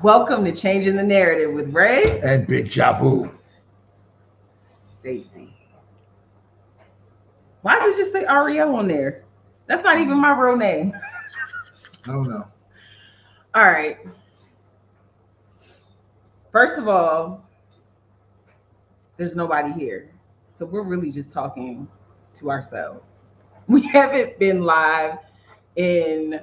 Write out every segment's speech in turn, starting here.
Welcome to Changing the Narrative with Ray and Big Jabu. Stacy. Why did you just say Ariel on there? That's not even my real name. I don't know. All right. First of all, there's nobody here. So we're really just talking to ourselves. We haven't been live in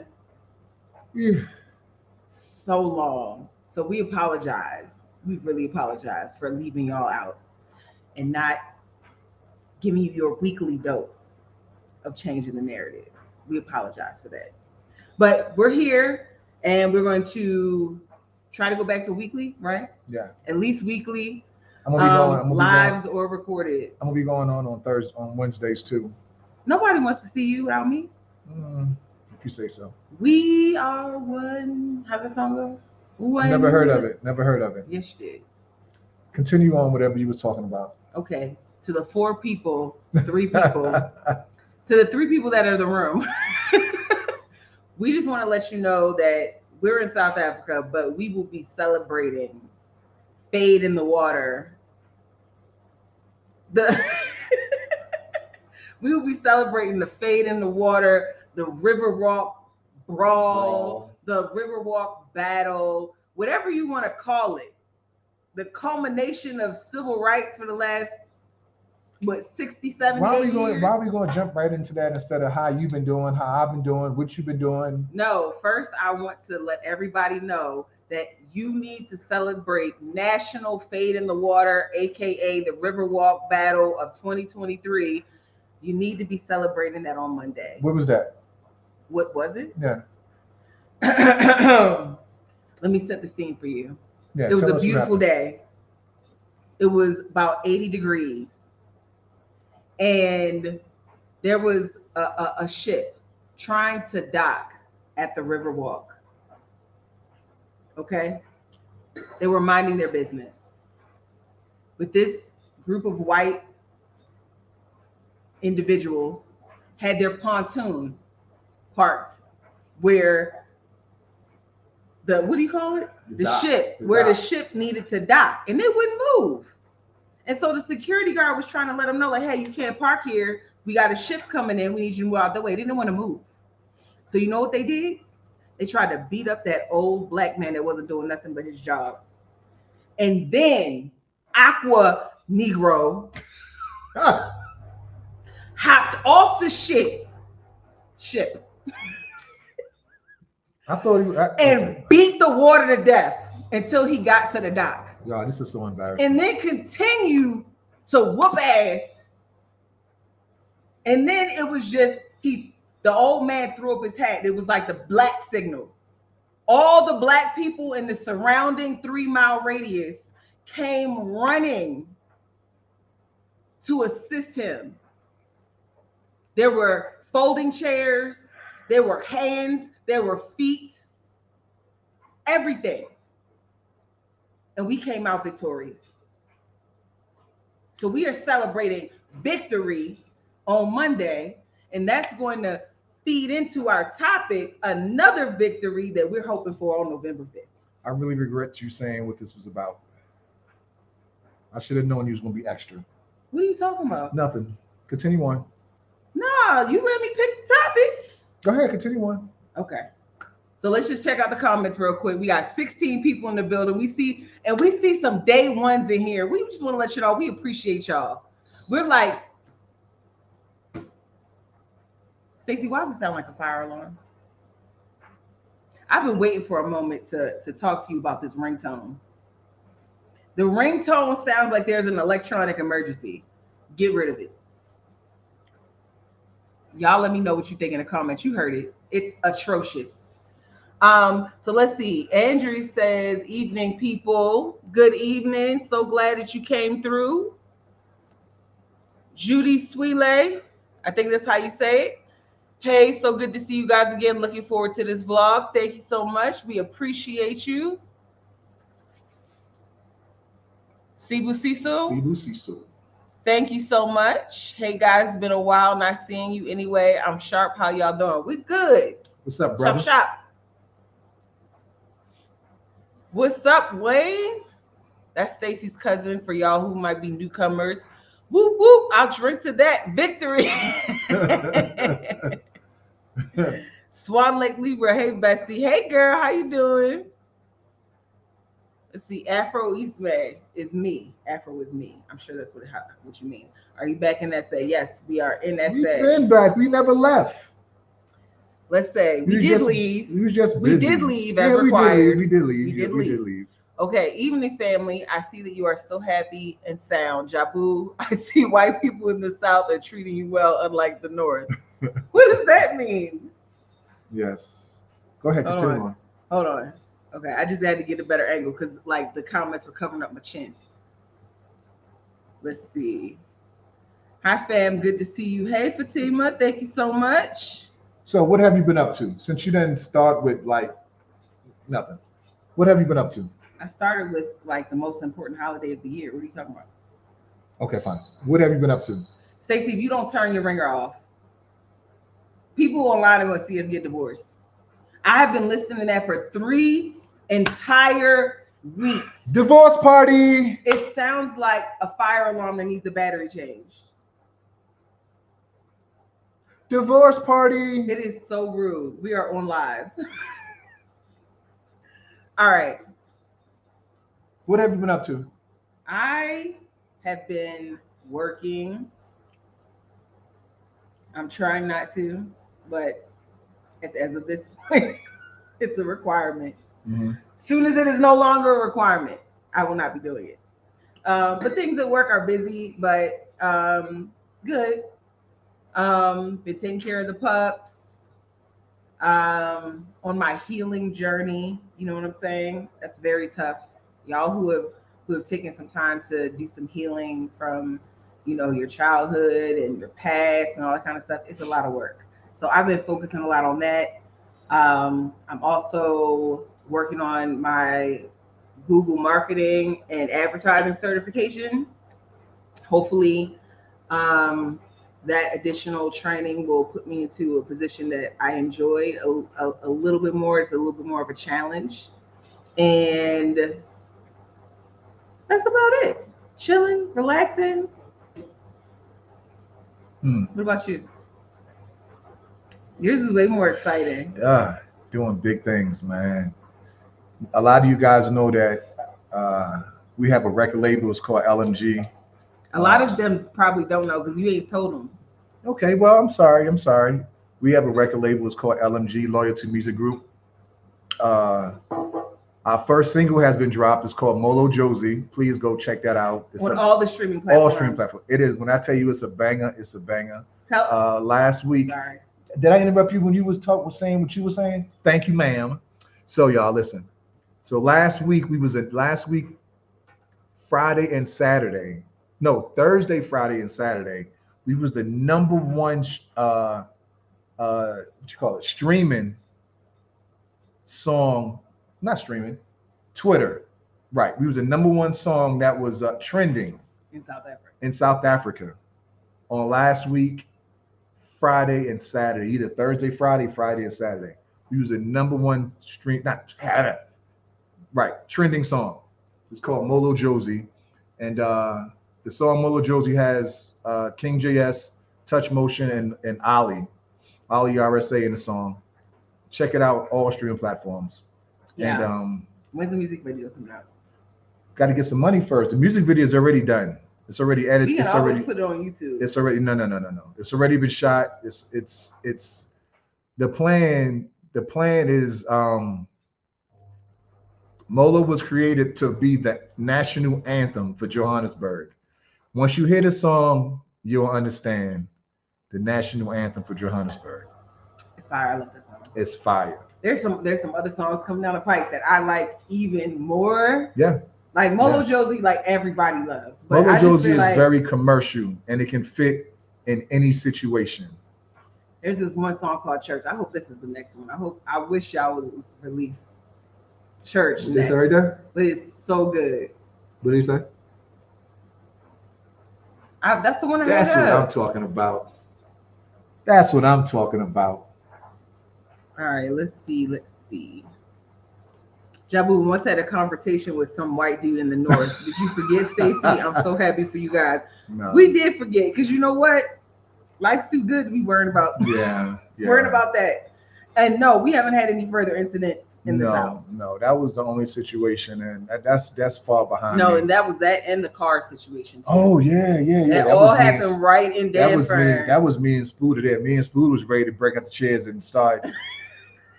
so long. So we apologize. We really apologize for leaving y'all out and not giving you your weekly dose of changing the narrative. We apologize for that. But we're here and we're going to try to go back to weekly, right? Yeah. At least weekly. I'm gonna be going lives or recorded. I'm gonna be going on Thursday, on Wednesdays too. Nobody wants to see you without me. If you say so. We are one. How's that song go? One. Never heard of it. Never heard of it. Yes, you did. Continue on whatever you was talking about. Okay. To the three people, to the three people that are in the room, we just want to let you know that we're in South Africa, but we will be celebrating Fade in the Water. We will be celebrating the Fade in the Water, the Riverwalk Brawl, the Riverwalk Battle, whatever you want to call it. The culmination of civil rights for the last 67 why are we years? going to jump right into that instead of how you've been doing, how I've been doing, what you've been doing? No, first I want to let everybody know that you need to celebrate National Fade in the Water, aka the Riverwalk Battle of 2023. You need to be celebrating that on Monday. What was that? What was it? Yeah. Let me set the scene for you. Yeah, it was a beautiful day. It was about 80 degrees. And there was a ship trying to dock at the Riverwalk. Okay? They were minding their business. But this group of white individuals had their pontoon parked where the, what do you call it? The ship, where the ship needed to dock, and they wouldn't move. And so the security guard was trying to let them know, like, hey, you can't park here. We got a ship coming in. We need you to move out the way. They didn't want to move. So you know what they did? They tried to beat up that old black man that wasn't doing nothing but his job. And then Aqua Negro hopped off the ship. I thought and beat the water to death until he got to the dock. God, this is so embarrassing. And then continue to whoop ass. And then it was just the old man threw up his hat. It was like the black signal. All the black people in the surrounding 3-mile radius came running to assist him. There were folding chairs, there were hands, there were feet, everything. And we came out victorious. So we are celebrating victory on Monday, and that's going to feed into our topic, another victory that we're hoping for on November 5th. I really regret you saying what this was about. I should have known you was going to be extra. What are you talking about? Nothing. Continue on. Nah, you let me pick the topic. Go ahead, continue on. Okay. So let's just check out the comments real quick. We got 16 people in the building. We see some day ones in here. We just want to let you know we appreciate y'all. We're like, Stacey, why does it sound like a fire alarm? I've been waiting for a moment to talk to you about this ringtone. The ringtone sounds like there's an electronic emergency. Get rid of it. Y'all let me know what you think in the comments. You heard it. It's atrocious. So let's see. Andrew says, evening, people. Good evening. So glad that you came through. Judy Swile, I think that's how you say it. Hey, so good to see you guys again. Looking forward to this vlog. Thank you so much. We appreciate you. Sibu Sisu. Thank you so much. Hey guys, it's been a while not seeing you anyway. I'm sharp. How y'all doing? We good. What's up, brother? Shop. What's up, Wayne? That's Stacy's cousin for y'all who might be newcomers. Whoop whoop! I'll drink to that victory. Swan Lake Libra, hey bestie, hey girl, how you doing? Let's see, Afro Eastman is me. Afro is me. I'm sure that's what you mean. Are you back in SA? Yes, we are in SA. We've been back. We never left. Let's say we did leave. We was just busy. We did leave as required. We did leave. Okay, evening family. I see that you are still happy and sound. Jabu, I see white people in the South are treating you well, unlike the North. What does that mean? Yes. Go ahead, continue on. Hold on. Okay, I just had to get a better angle because like the comments were covering up my chin. Let's see. Hi fam, good to see you. Hey Fatima, thank you so much. So what have you been up to? Since you didn't start with like nothing. What have you been up to? I started with like the most important holiday of the year. What are you talking about? Okay, fine. What have you been up to? Stacey, if you don't turn your ringer off, people online are going to see us get divorced. I have been listening to that for 3 entire weeks. Divorce party. It sounds like a fire alarm that needs the battery changed. Divorce party. It is so rude. We are on live. All right. What have you been up to? I have been working. I'm trying not to, but as of this point, it's a requirement. Mm-hmm. Soon as it is no longer a requirement, I will not be doing it. But things at work are busy, but good. Been taking care of the pups. On my healing journey, you know what I'm saying? That's very tough. Y'all who have taken some time to do some healing from, you know, your childhood and your past and all that kind of stuff, it's a lot of work. So I've been focusing a lot on that. I'm also working on my Google marketing and advertising certification. Hopefully, that additional training will put me into a position that I enjoy a little bit more. It's a little bit more of a challenge. And that's about it. Chilling, relaxing. What about you? Yours is way more exciting. Yeah, doing big things, man. A lot of you guys know that we have a record label. It's called LMG. A lot of them probably don't know because you ain't told them. Okay, well, I'm sorry. We have a record label. It's called LMG, Loyalty Music Group. Our first single has been dropped. It's called Molo Josie. Please go check that out. It's on all the streaming platforms. All streaming platforms. It is. When I tell you it's a banger, it's a banger. Last week, sorry. Did I interrupt you when you was saying what you were saying? Thank you, ma'am. So y'all listen. So last week, Friday and Saturday. No, Thursday, Friday, and Saturday. We was the number one streaming song, not streaming, Twitter. Right. We was the number one song that was trending in South Africa on last week, Friday and Saturday, either Thursday, Friday and Saturday. We was the number one trending song. It's called Molo Josie. And the song Molo Josie has King JS, Touch Motion, and Ali RSA in the song. Check it out, all streaming platforms. Yeah. And when's the music video coming out? Got to get some money first. The music video is already done. It's already edited. We can always put it on YouTube. It's already no. It's already been shot. It's the plan. The plan is Molo was created to be the national anthem for Johannesburg. Once you hear the song, you'll understand the national anthem for Johannesburg. It's fire. I love this song. It's fire. There's some other songs coming down the pipe that I like even more. Yeah. Like Molo Josie, like everybody loves. But Molo Josie is very commercial and it can fit in any situation. There's this one song called Church. I hope this is the next one. I wish y'all would release Church. Is this right there? But it's so good. What do you say? That's the one I That's had what I'm talking about. That's what I'm talking about. All right, let's see. Jabu once had a conversation with some white dude in the north. Did you forget, Stacy? I'm so happy for you guys. No. We did forget, because you know what? Life's too good to be worried about. Yeah. Worried about that. And no, we haven't had any further incidents in the South. No, that was the only situation, and that's far behind. No, me. and that was that and the car situation too. Oh yeah. That all happened right in Danford. That was me and Spooder there. Me and Spooder was ready to break out the chairs and start.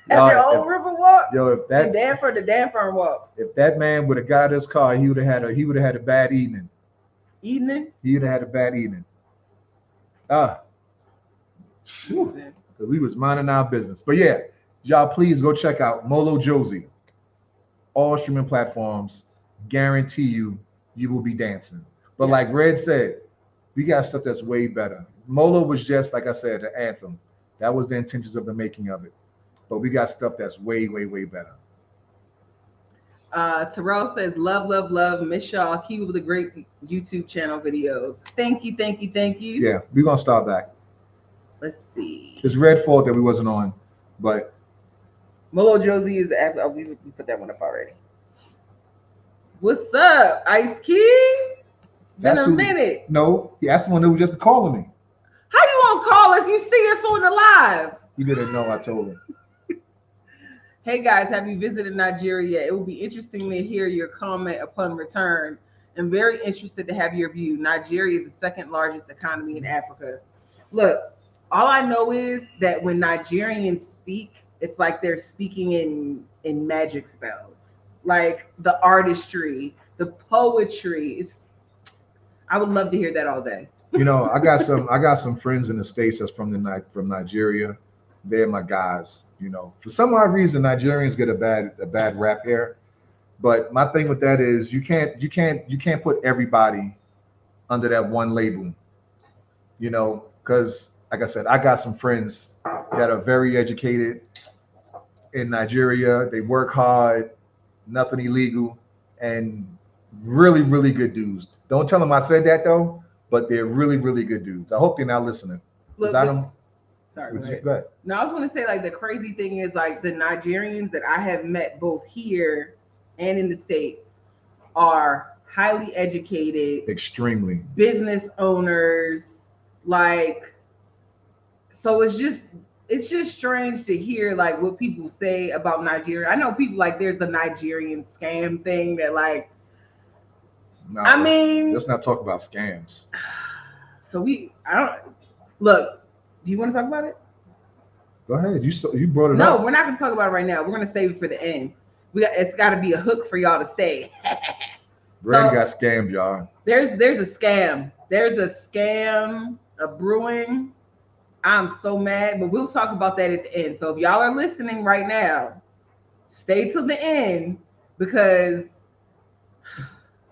At the old River Walk. Yo, if that Danford, the Danford Walk. If that man would have got his car, he would have had a bad evening. He would have had a bad evening. We was minding our business. But yeah, y'all please go check out Molo Josie. All streaming platforms. Guarantee you will be dancing. But like Red said, we got stuff that's way better. Molo was just, like I said, the anthem. That was the intentions of the making of it. But we got stuff that's way, way, way better. Terrell says, love, miss y'all. Keep with the great YouTube channel videos. Thank you. Yeah, we're gonna start back. Let's see. It's Red fault that we wasn't on, but Molo Josie is after. Oh, we put that one up already. What's up, Ice Key? Been a minute. No, that's the one that was just calling me. How you won't call us? You see us on the live. He didn't know. I told him. Hey guys, have you visited Nigeria yet? It will be interesting to hear your comment upon return. I'm very interested to have your view. Nigeria is the second largest economy in Africa. Look, all I know is that when Nigerians speak, it's like they're speaking in magic spells. Like the artistry, the poetry. I would love to hear that all day. You know, I got some friends in the States that's from Nigeria. They're my guys. You know, for some odd reason, Nigerians get a bad rap here. But my thing with that is you can't put everybody under that one label. You know, because like I said, I got some friends that are very educated in Nigeria. They work hard, nothing illegal, and really, really good dudes. Don't tell them I said that though, but they're really, really good dudes. I hope they're not listening. Look, I don't. Sorry, go ahead. No, I was going to say, like, the crazy thing is, like, the Nigerians that I have met both here and in the States are highly educated, extremely business owners. Like, so it's just strange to hear like what people say about Nigeria. I know people like there's a Nigerian scam thing that like. No, I mean, let's not talk about scams. So I don't look. Do you want to talk about it? Go ahead. You brought it up. No, we're not going to talk about it right now. We're going to save it for the end. It's got to be a hook for y'all to stay. Brad got scammed, y'all. There's a scam. There's a scam, a brewing. I'm so mad, but we'll talk about that at the end. So if y'all are listening right now, stay till the end because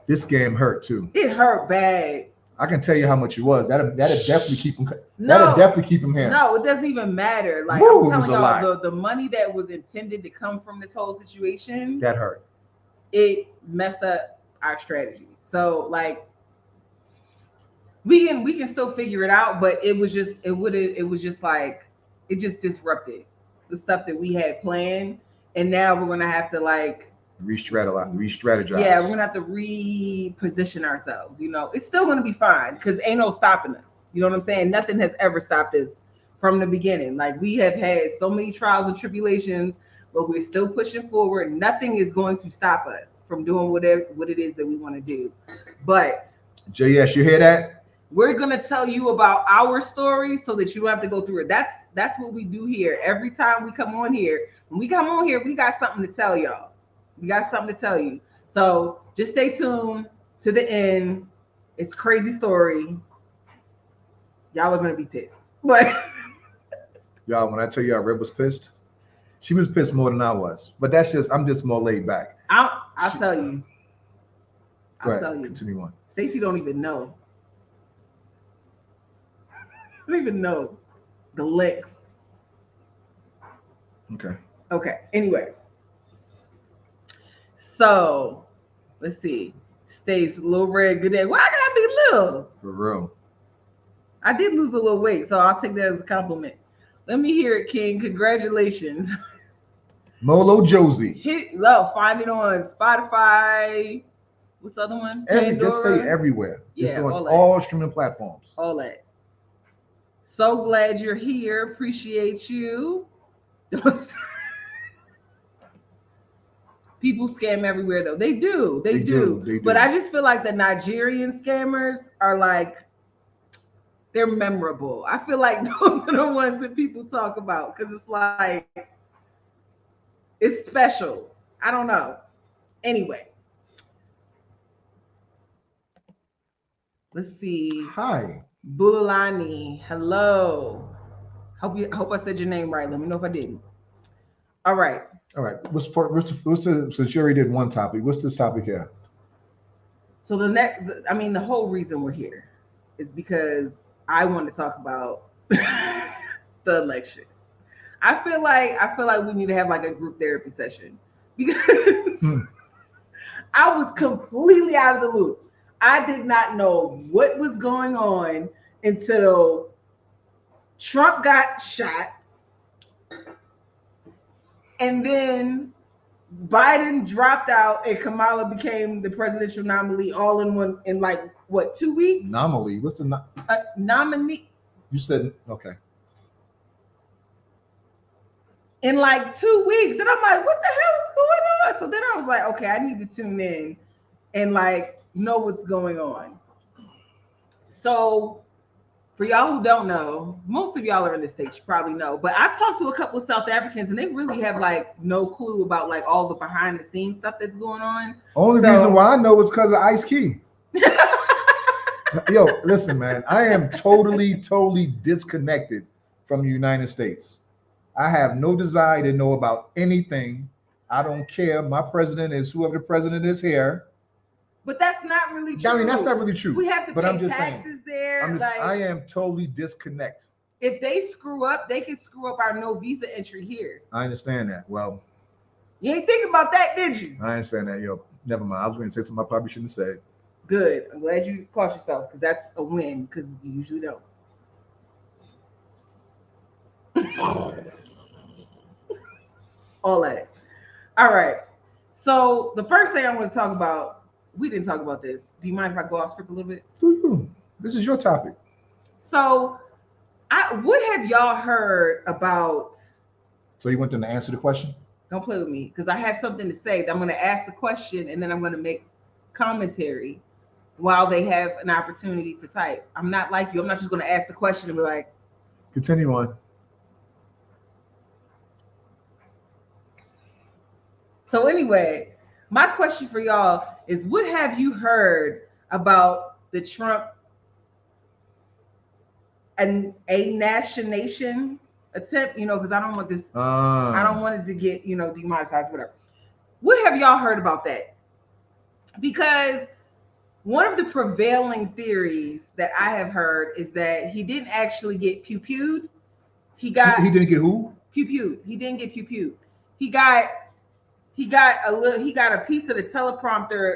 this scam hurt too. It hurt bad. I can tell you how much it was. That'll definitely keep him. That'll definitely keep him here. No, it doesn't even matter. Like I'm telling y'all, the money that was intended to come from this whole situation that hurt. It messed up our strategy. So like we can still figure it out, but it was just disrupted the stuff that we had planned, and now we're gonna have to like re-strategize. Yeah, we're gonna have to reposition ourselves. You know, it's still gonna be fine because ain't no stopping us. You know what I'm saying? Nothing has ever stopped us from the beginning. Like we have had so many trials and tribulations, but we're still pushing forward. Nothing is going to stop us from doing what it is that we want to do. But JS, you hear that? We're gonna tell you about our story so that you don't have to go through it. That's what we do here. Every time we come on here, when we come on here, we got something to tell y'all. We got something to tell you. So just stay tuned to the end. It's a crazy story. Y'all are gonna be pissed. But y'all, when I tell you our Rib was pissed, she was pissed more than I was. But I'm just more laid back. I'll tell you. I'll tell you. Continue on. Stacey don't even know. I don't even know the licks. Okay. Anyway. So let's see. Stace, Lil Red, good day. Why gotta be little? For real. I did lose a little weight, so I'll take that as a compliment. Let me hear it, King. Congratulations. Molo Josie. Find it on Spotify. What's the other one? Just say everywhere. Yeah, it's on all streaming platforms. All that. So glad you're here. Appreciate you. People scam everywhere though. They do. They do. But I just feel like the Nigerian scammers are like, they're memorable. I feel like those are the ones that people talk about because it's like, it's special. I don't know. Anyway. Let's see. Hi. Bulalani. Hello. Hope I said your name right. Let me know if I didn't. All right. Since you already did one topic, what's this topic here? So the whole reason we're here is because I want to talk about the election. I feel like we need to have like a group therapy session because I was completely out of the loop. I did not know what was going on until Trump got shot. And then Biden dropped out and Kamala became the presidential nominee all in like, what, 2 weeks? Nominee? What's the nominee? You said, okay. In like 2 weeks. And I'm like, what the hell is going on? So then I was like, okay, I need to tune in and like know what's going on. So for y'all who don't know, most of y'all are in the States, you probably know, but I talked to a couple of South Africans and they really have like no clue about like all the behind the scenes stuff that's going on. Only reason why I know is because of Ice Key. Yo, listen, man, I am totally disconnected from the United States. I have no desire to know about anything. I don't care. My president is whoever the president is here. But that's not really true. I mean, that's not really true. We have to pay taxes saying, there. I am totally disconnected. If they screw up, they can screw up our no visa entry here. I understand that. Well, you ain't think about that, did you? I understand that. Yo, never mind. I was going to say something I probably shouldn't have said. Good. I'm glad you caught yourself because that's a win because you usually don't. All at it. All right. So the first thing I want to talk about, we didn't talk about this. Do you mind if I go off script a little bit? This is your topic. So what have y'all heard about? So you want them to answer the question? Don't play with me because I have something to say. I'm going to ask the question and then I'm going to make commentary while they have an opportunity to type. I'm not like you. I'm not just going to ask the question and be like. Continue on. So anyway, my question for y'all is, what have you heard about the Trump and assassination attempt? You know, because I don't want this. I don't want it to get demonetized, whatever. What have y'all heard about that? Because one of the prevailing theories that I have heard is that he didn't actually get pew-pewed. He didn't get who? Pew-pewed. He didn't get pew-pewed. He got a piece of the teleprompter,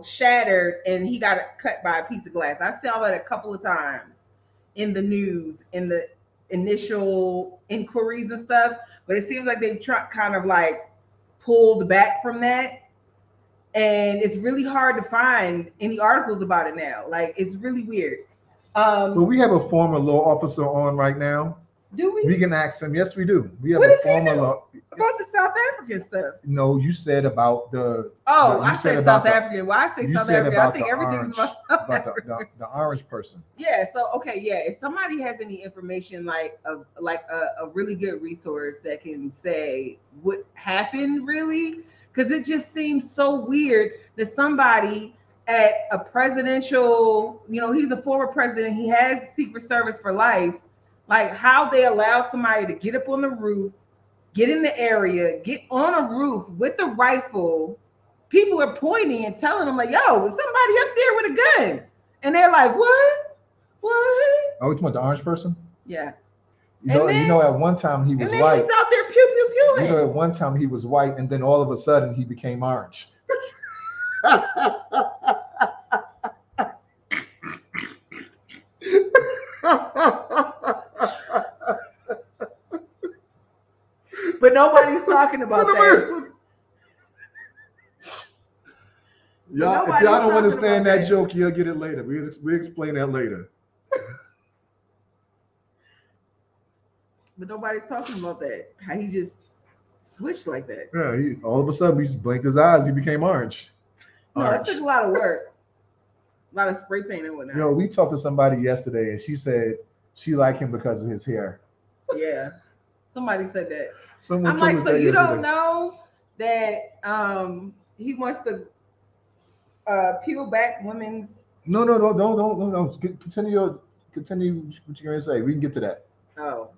shattered, and he got cut by a piece of glass. I saw that a couple of times in the news, in the initial inquiries and stuff, but it seems like they've kind of like pulled back from that. And it's really hard to find any articles about it now. Like, it's really weird. But we have a former law officer on right now. Do we? We can ask him. Yes, we do. We have what a former law about the South African stuff. No, you said about the. I said South African. Well, I say South African. I think everything's about South African. The orange person. Yeah. So okay. Yeah. If somebody has any information, like a really good resource that can say what happened, really, because it just seems so weird that somebody at a presidential, he's a former president. He has Secret Service for life. Like, how they allow somebody to get up on the roof, get in the area, get on a roof with the rifle. People are pointing and telling them, like, yo, there's somebody up there with a gun. And they're like, what? Oh, you talking about the orange person? Yeah. You know, at one time he was white. He's out there pew. You know, at one time he was white, and then all of a sudden he became orange. But nobody's talking about that. Y'all, if y'all don't understand that joke, you'll get it later. We explain that later. But nobody's talking about that. How he just switched like that. Yeah, he all of a sudden he just blinked his eyes. He became orange. No, it took a lot of work. A lot of spray paint and whatnot. Yo, we talked to somebody yesterday, and she said she liked him because of his hair. Yeah, somebody said that. Someone I'm told like, us so that you yesterday. don't know that he wants to peel back women's. No. Continue what you're gonna say. We can get to that. Oh,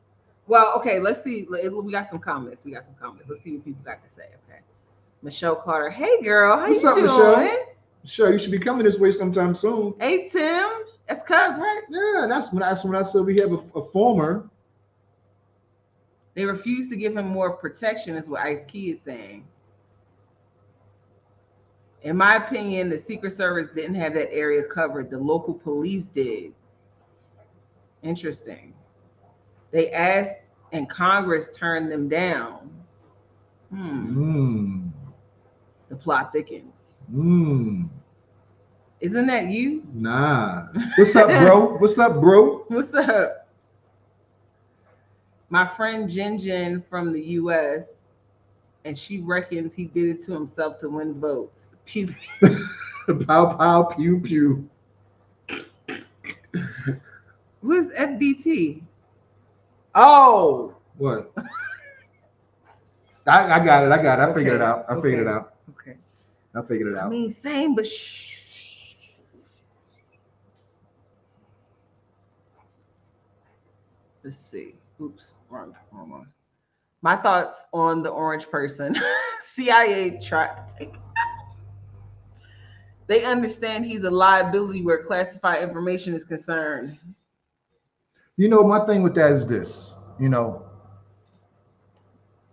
well, okay. Let's see. We got some comments. Let's see what people got to say. Okay, Michelle Carter. Hey, girl. How What's you up, doing? Michelle? Sure, you should be coming this way sometime soon. Hey, Tim. That's cuz, right? Yeah, that's when I said we have a former. They refuse to give him more protection, is what Ice Key is saying. In my opinion, the Secret Service didn't have that area covered. The local police did. Interesting. They asked and Congress turned them down. The plot thickens. Isn't that you? Nah. What's up, bro? What's up? My friend Jin from the U.S., and she reckons he did it to himself to win votes. Pew. Pow, pow, pew, pew. Who's FDT? Oh. What? I got it. I figured it out. Okay. I figured it out. I mean, same, but shh. Let's see. Oops, wrong one. My thoughts on the orange person. CIA tried to take him out. They understand he's a liability where classified information is concerned. You know, my thing with that is this. You know,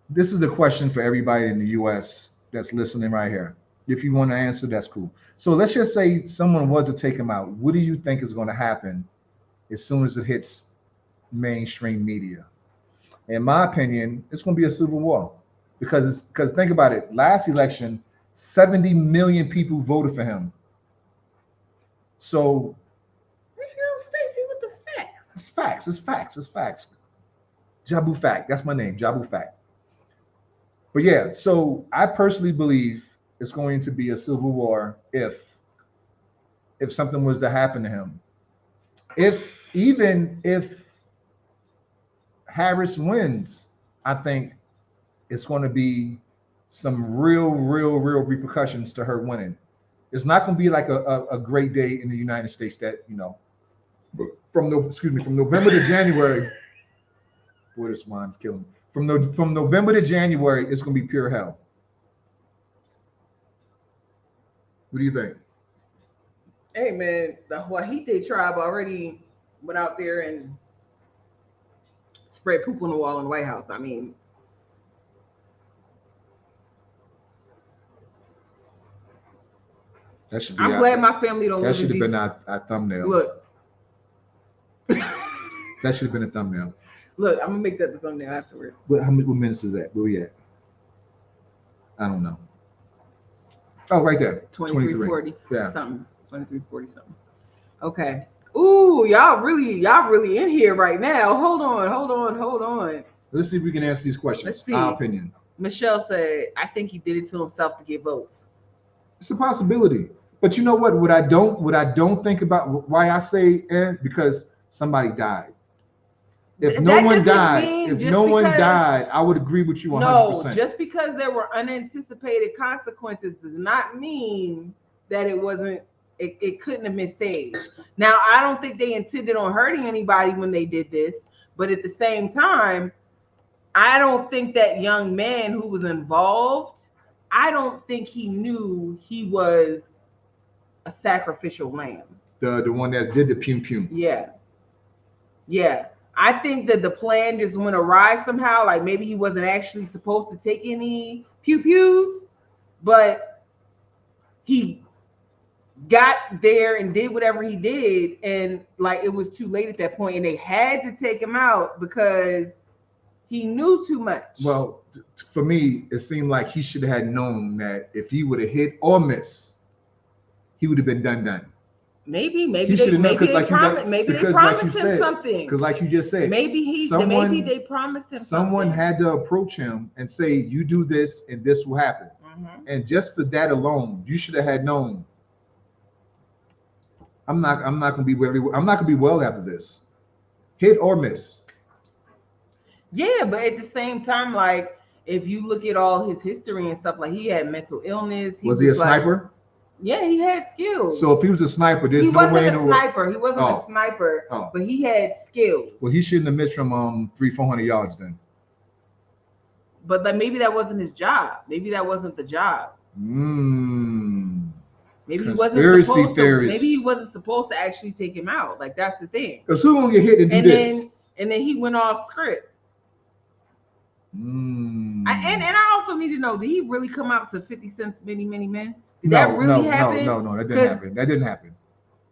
this is the question for everybody in the U.S. that's listening right here. If you want to answer, that's cool. So let's just say someone was to take him out. What do you think is going to happen as soon as it hits mainstream media? In my opinion, it's going to be a civil war because think about it. Last election, 70 million people voted for him. So, Stacey, with the facts. It's facts. Jabu Fact. That's my name, Jabu Fact. But yeah, so I personally believe it's going to be a civil war if something was to happen to him. Even if Harris wins, I think it's going to be some real repercussions to her winning. It's not going to be like a great day in the United States that, you know, from November to January. Boy, this wine's killing me. From November to January, it's going to be pure hell. What do you think? Hey man, the Wahite tribe already went out there and spread poop on the wall in the White House. I mean, That should be I'm glad my family don't That live should in have these. been our thumbnail. Look. That should have been a thumbnail. Look, I'm gonna make that the thumbnail afterward. What minutes is that? Where we at? I don't know. Oh, right there. 2340. Yeah. Something. 2340 something. Okay. Ooh, y'all really in here right now. Hold on. Let's see if we can answer these questions. Let's see. Our opinion. Michelle said, I think he did it to himself to get votes. It's a possibility. But you know what? What I don't think about why I say because somebody died. If no one died, I would agree with you 100%. No, just because there were unanticipated consequences does not mean that it wasn't. It couldn't have been staged. Now, I don't think they intended on hurting anybody when they did this, but at the same time, I don't think that young man who was involved, I don't think he knew he was a sacrificial lamb. The one that did the pum. Yeah. I think that the plan just went awry somehow. Like maybe he wasn't actually supposed to take any pews, but he got there and did whatever he did, and like it was too late at that point, and they had to take him out because He knew too much. Well, for me, it seemed like he should have known that if he would have hit or miss, he would have been done. Maybe they promised him something. Because like you just said, maybe they promised him someone something. had to approach him and say, you do this and this will happen. And just for that alone, you should have had known. I'm not gonna be well after this. Hit or miss. Yeah, but at the same time, like if you look at all his history and stuff, like he had mental illness. Was he a sniper? Yeah, he had skills. So if he was a sniper, he wasn't a sniper, but he had skills. Well, he shouldn't have missed from 300-400 yards then. But like maybe that wasn't his job. Maybe that wasn't the job. Maybe he wasn't supposed to actually take him out. Like that's the thing. Because who gonna get hit and do this? And then he went off script. And I also need to know: did he really come out to 50 Cent's Many Many Men? Did that really happen? No, that didn't happen. That didn't happen.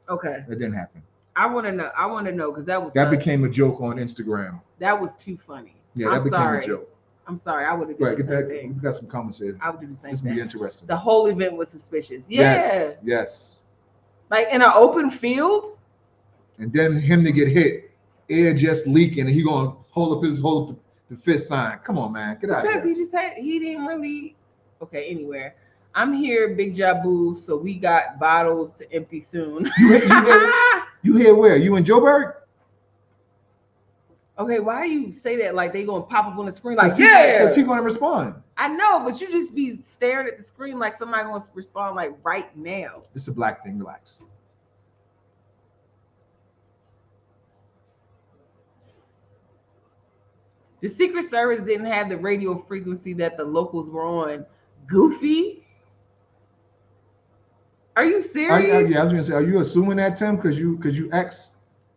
Okay. That didn't happen. I want to know because that became a joke on Instagram. That was too funny. Yeah, that became a joke. I'm sorry. I would have done the same thing. We got some comments here. I would do the same thing. This will be interesting. The whole event was suspicious. Yeah. Yes. Like in an open field. And then him to get hit, air just leaking, and he gonna hold up the fist sign. Come on, man, get out of here. Because he didn't really. Okay, anywhere. I'm here, Big Jabu, so we got bottles to empty soon. You here where? You in Joburg? Okay, why you say that like they gonna pop up on the screen like because he gonna respond. I know, but you just be staring at the screen like somebody gonna respond like right now. It's a black thing, relax. The Secret Service didn't have the radio frequency that the locals were on. Goofy? Are you serious? I was gonna say, are you assuming that, Tim? Because you ex?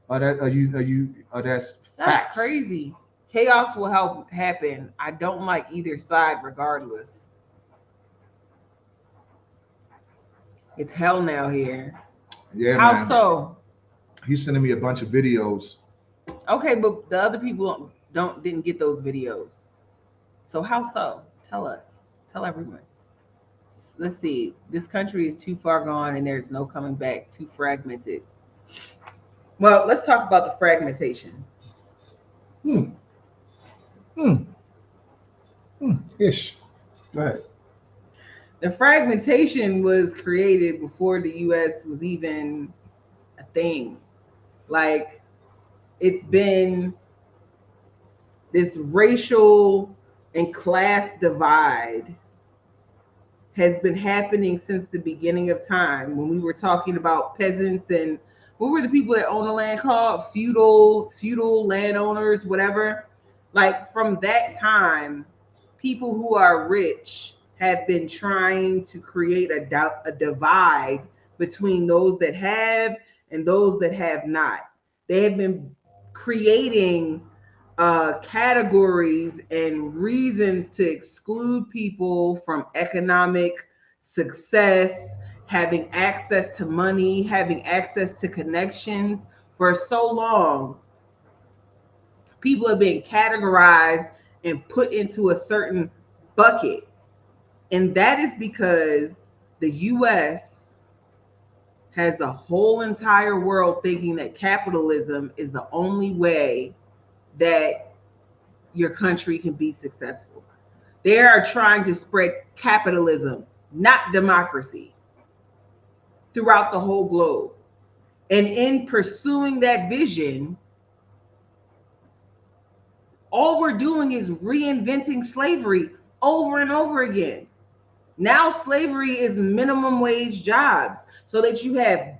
That's facts. Crazy. Chaos will happen. I don't like either side, regardless. It's hell now here. Yeah. How so? He's sending me a bunch of videos. Okay, but the other people didn't get those videos. So how so? Tell us. Tell everyone. Let's see. This country is too far gone and there's no coming back. Too fragmented. Well, let's talk about the fragmentation. Ish. Go ahead. The fragmentation was created before the U.S. was even a thing. Like, it's been this racial and class divide has been happening since the beginning of time, when we were talking about peasants and what were the people that own the land called? Feudal landowners, whatever. Like from that time, people who are rich have been trying to create a divide between those that have and those that have not. They have been creating categories and reasons to exclude people from economic success, having access to money, having access to connections. For so long, people have been categorized and put into a certain bucket. And that is because the US has the whole entire world thinking that capitalism is the only way that your country can be successful. They are trying to spread capitalism, not democracy, throughout the whole globe. And in pursuing that vision, all we're doing is reinventing slavery over and over again. Now slavery is minimum wage jobs so that you have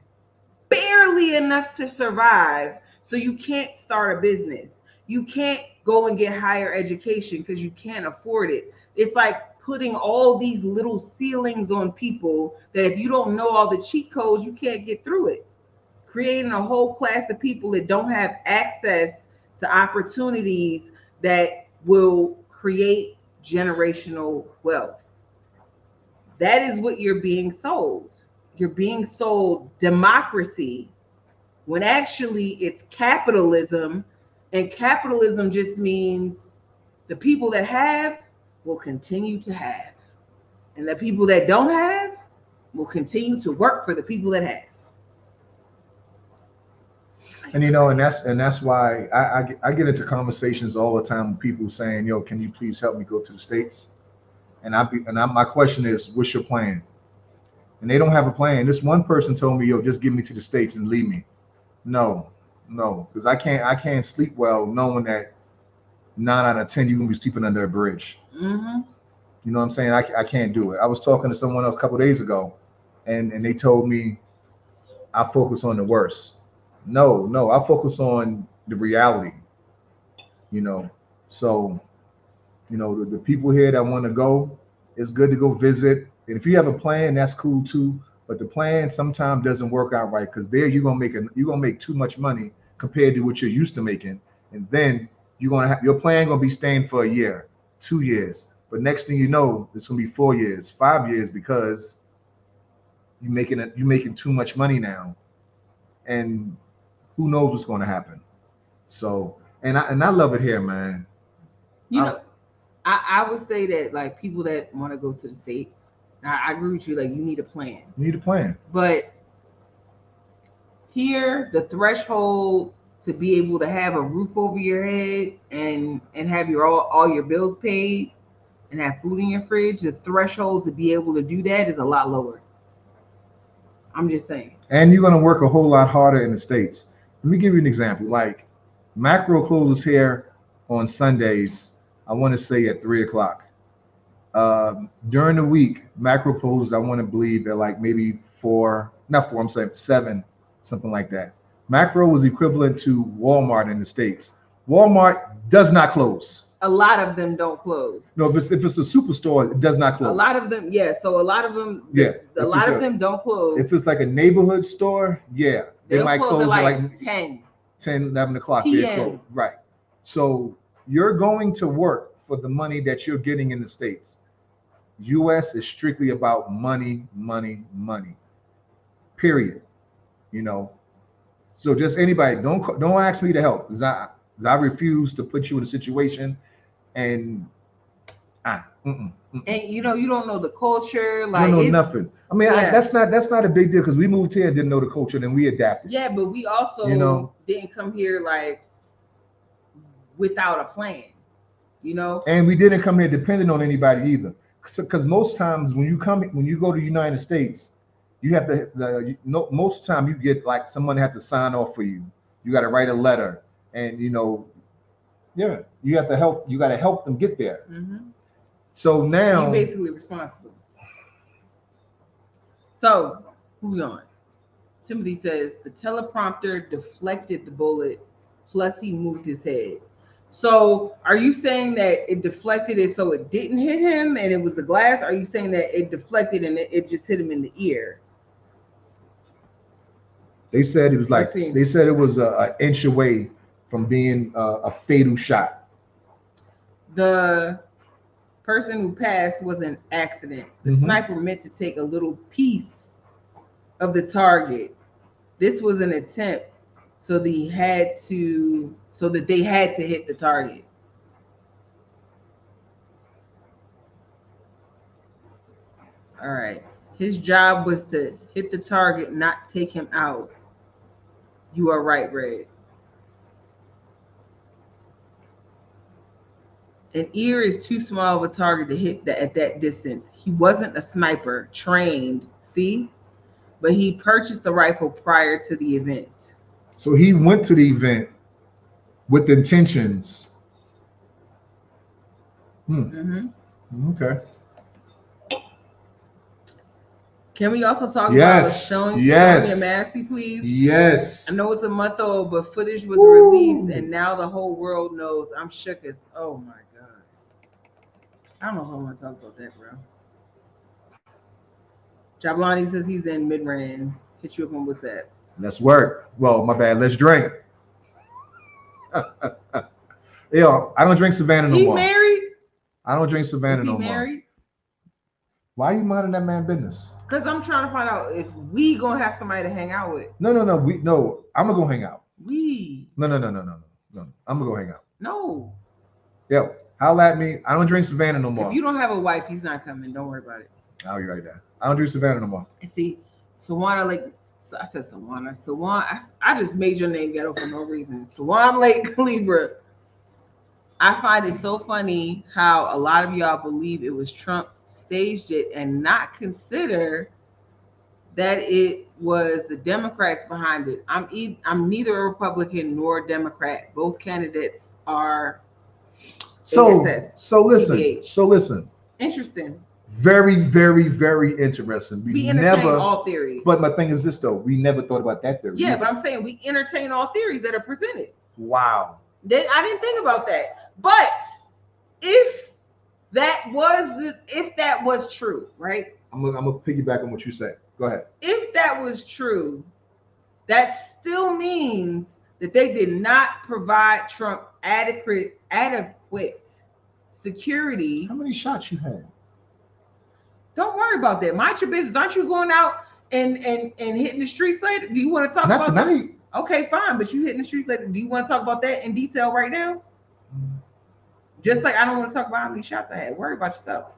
barely enough to survive, so you can't start a business. You can't go and get higher education because you can't afford it. It's like putting all these little ceilings on people that if you don't know all the cheat codes, you can't get through it. Creating a whole class of people that don't have access to opportunities that will create generational wealth. That is what you're being sold. You're being sold democracy when actually it's capitalism. And capitalism just means The people that have will continue to have. And the people that don't have will continue to work for the people that have. And that's why I get into conversations all the time with people saying, "Yo, can you please help me go to the States?" My question is, "What's your plan?" And they don't have a plan. This one person told me, "Yo, just give me to the States and leave me." No, because I can't sleep well knowing that 9 out of 10 you're gonna be sleeping under a bridge. Mm-hmm. You know what I'm saying? I can't do it. I was talking to someone else a couple of days ago, and they told me I focus on the worst. No, I focus on the reality. You know, so the people here that want to go, it's good to go visit. And if you have a plan, that's cool too. But the plan sometimes doesn't work out right because there you're gonna make too much money compared to what you're used to making, and then you're gonna have your plan gonna be staying for a year, 2 years. But next thing you know, it's gonna be 4 years, 5 years because you're making too much money now, and who knows what's gonna happen. So I love it here, man. You know, I would say that like people that want to go to the States, I agree with you. Like you need a plan. You need a plan. But here, the threshold to be able to have a roof over your head and have your all your bills paid and have food in your fridge, the threshold to be able to do that is a lot lower. I'm just saying. And you're gonna work a whole lot harder in the States. Let me give you an example. Like Macro closes here on Sundays. I want to say at 3 o'clock. During the week, Macro closes. I want to believe at like maybe 4, not 4. I'm saying 7, something like that. Macro is equivalent to Walmart in the States. Walmart does not close. A lot of them don't close. No, if it's a superstore, it does not close. A lot of them, yeah. So a lot of them, yeah. A lot of them don't close. If it's like a neighborhood store, yeah, they might close at like 10, 11 o'clock. PM. Right. So you're going to work for the money that you're getting in the States. U.S. is strictly about money, period. So just anybody, don't ask me to help, because I refuse to put you in a situation and and you don't know the culture, like you don't know nothing. I mean, yeah. That's not a big deal because we moved here and didn't know the culture, then we adapted. Yeah, but we also didn't come here like without a plan, And we didn't come here depending on anybody either, because most times when you go to the United States, you have to most of the time you get like someone has to sign off for you. You got to write a letter, and yeah, you have to help. You got to help them get there. Mm-hmm. So now you're basically responsible. So moving on. Timothy says the teleprompter deflected the bullet, plus he moved his head. So are you saying that it deflected it so it didn't hit him and it was the glass? Or are you saying that it deflected and it just hit him in the ear? They said it was like an inch away from being a fatal shot. The person who passed was an accident. The sniper meant to take a little piece of the target. This was an attempt, so that they had to hit the target. All right. His job was to hit the target, not take him out. You are right, Red. An ear is too small of a target to hit at that distance. He wasn't a sniper, trained, see? But he purchased the rifle prior to the event. So he went to the event with intentions. Okay. Can we also talk about Showing and Massey, please? Yes. I know it's a month old, but footage was released, and now the whole world knows. I'm shook. Oh my God. I don't know if I want to talk about that, bro. Jablani says he's in Midran. Hit you up on WhatsApp. Let's work. Well, my bad. Let's drink. Yo, I don't drink Savannah no more. He married? I don't drink Savannah no more. Is he married? Why are you minding that man business? Because I'm trying to find out if we gonna have somebody to hang out with. No. I'm gonna go hang out. We. No. I'm gonna go hang out. No. Yo, Holla at me. I don't drink Savannah no more. If you don't have a wife, he's not coming. Don't worry about it. I'll be right there. I don't drink Savannah no more. See, Sawana Lake. So I said Sawana. I just made your name ghetto for no reason. Sawana Lake Libra. I find it so funny how a lot of y'all believe it was Trump staged it and not consider that it was the Democrats behind it. I'm neither a Republican nor a Democrat. Both candidates are ASS, so listen. TBH. So listen. Interesting. Very, very, very interesting. We entertain all theories. But my thing is this though, we never thought about that theory. Yeah, but I'm saying we entertain all theories that are presented. Wow. I didn't think about that. But if that was true, right? I'm gonna piggyback on what you said. Go ahead. If that was true, that still means that they did not provide Trump adequate security. How many shots you had? Don't worry about that. Mind your business. Aren't you going out and hitting the streets later? Do you want to talk about tonight? That? Okay, fine. But you hitting the streets later. Do you want to talk about that in detail right now? Just like I don't want to talk about how many shots I had. Worry about yourself.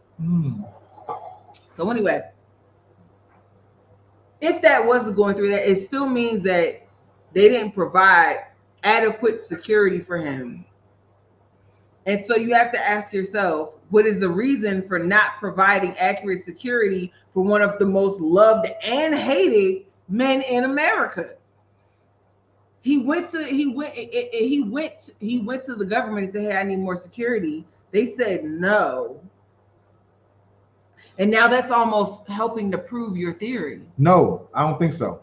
So anyway, if that wasn't going through that, it still means that they didn't provide adequate security for him. And so you have to ask yourself, what is the reason for not providing accurate security for one of the most loved and hated men in America? He went to the government and said, "Hey, I need more security." They said no. And now that's almost helping to prove your theory. No, I don't think so.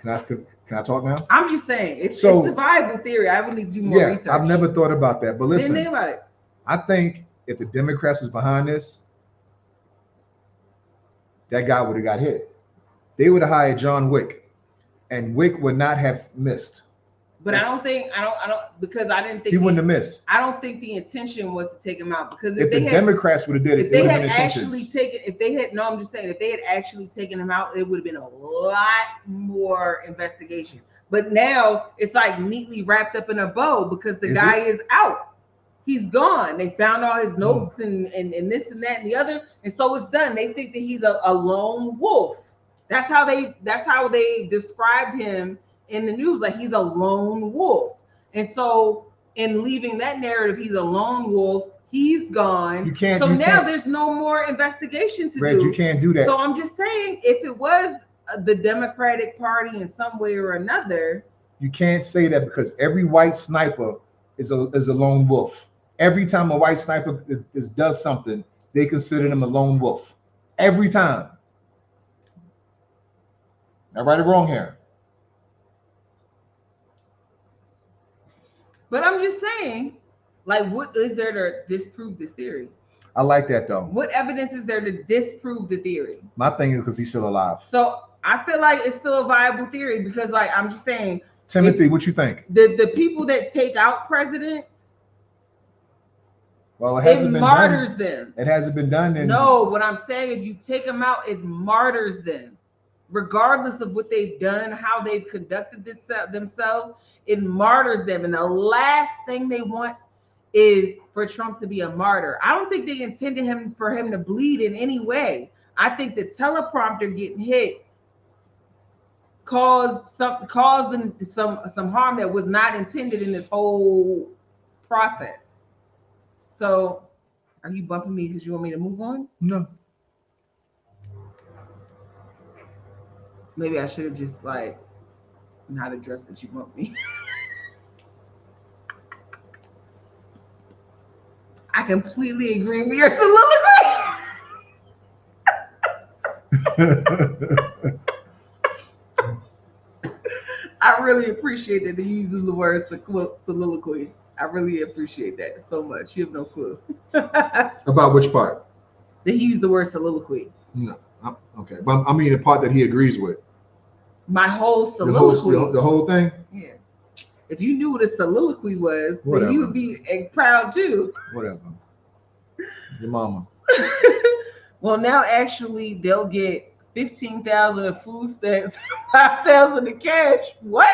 Can I talk now? I'm just saying it's a viable theory. I would need to do more research. I've never thought about that, but listen. Didn't think about it. I think if the Democrats is behind this, that guy would have got hit. They would have hired John Wick, and Wick would not have missed. But I don't because I didn't think he wouldn't have missed. I don't think the intention was to take him out because if the Democrats would have did it, if they had actually taken, I'm just saying, if they had actually taken him out, it would have been a lot more investigation. But now it's like neatly wrapped up in a bow because the guy is out. He's gone. They found all his notes and this and that and the other, and so it's done. They think that he's a lone wolf. That's how they describe him in the news, like he's a lone wolf. And so in leaving that narrative, he's a lone wolf, he's gone. There's no more investigation to do. You can't do that. So I'm just saying, if it was the Democratic Party in some way or another, you can't say that because every white sniper is a lone wolf. Every time a white sniper does something, they consider them a lone wolf. Every time. Am I right or wrong here? But I'm just saying, like, what is there to disprove this theory? I like that though. What evidence is there to disprove the theory? My thing is because he's still alive. So I feel like it's still a viable theory because, like, I'm just saying. Timothy, what you think? The people that take out presidents, well, it martyrs them. It hasn't been done. No, what I'm saying, if you take them out, it martyrs them, regardless of what they've done, how they've conducted themselves. It martyrs them, and the last thing they want is for Trump to be a martyr. I don't think they intended for him to bleed in any way. I think the teleprompter getting hit caused some harm that was not intended in this whole process. So, are you bumping me because you want me to move on? No. Maybe I should have just not addressed that you bumped me. I completely agree with your soliloquy. I really appreciate that he uses the word soliloquy. I really appreciate that so much. You have no clue. About which part? That he used the word soliloquy. No. Okay. But I mean the part that he agrees with. My whole soliloquy. The whole thing? Yeah. If you knew what a soliloquy was, whatever, then you would be proud too. Whatever. Your mama. Well, now actually they'll get 15,000 of food stamps, 5,000 of cash. What?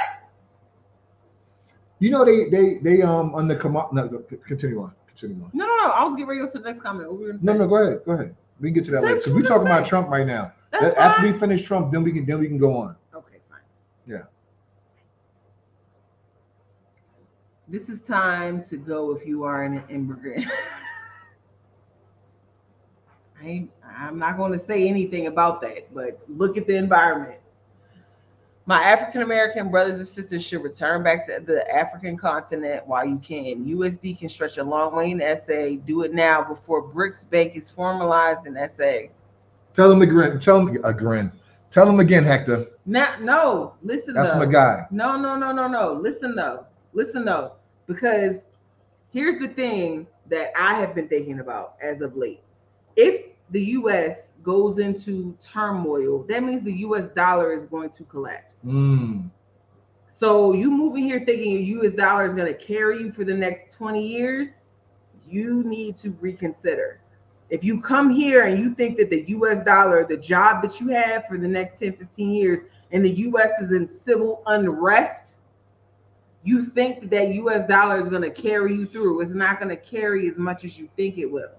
You know they on the Kamala. No, continue on. anymore. No. I was getting ready to go to the next comment. What were you gonna say? No, go ahead. We can get to that later because we're talking about Trump right now. After we finish Trump, then we can go on. Okay, fine. Yeah. This is time to go if you are an immigrant. I'm not going to say anything about that, but look at the environment. My African American brothers and sisters should return back to the African continent while you can. USD can stretch a long way in SA. Do it now before BRICS Bank is formalized in SA. Tell them again. Tell them again, Hector. No. Listen. That's my guy. No. Listen though, because here's the thing that I have been thinking about as of late. If the U.S. goes into turmoil, that means the U.S. dollar is going to collapse. So you moving here thinking your U.S. dollar is going to carry you for the next 20 years, you need to reconsider. If you come here and you think that the U.S. dollar, the job that you have for the next 10, 15 years, and the U.S. is in civil unrest, you think that U.S. dollar is going to carry you through. It's not going to carry as much as you think it will.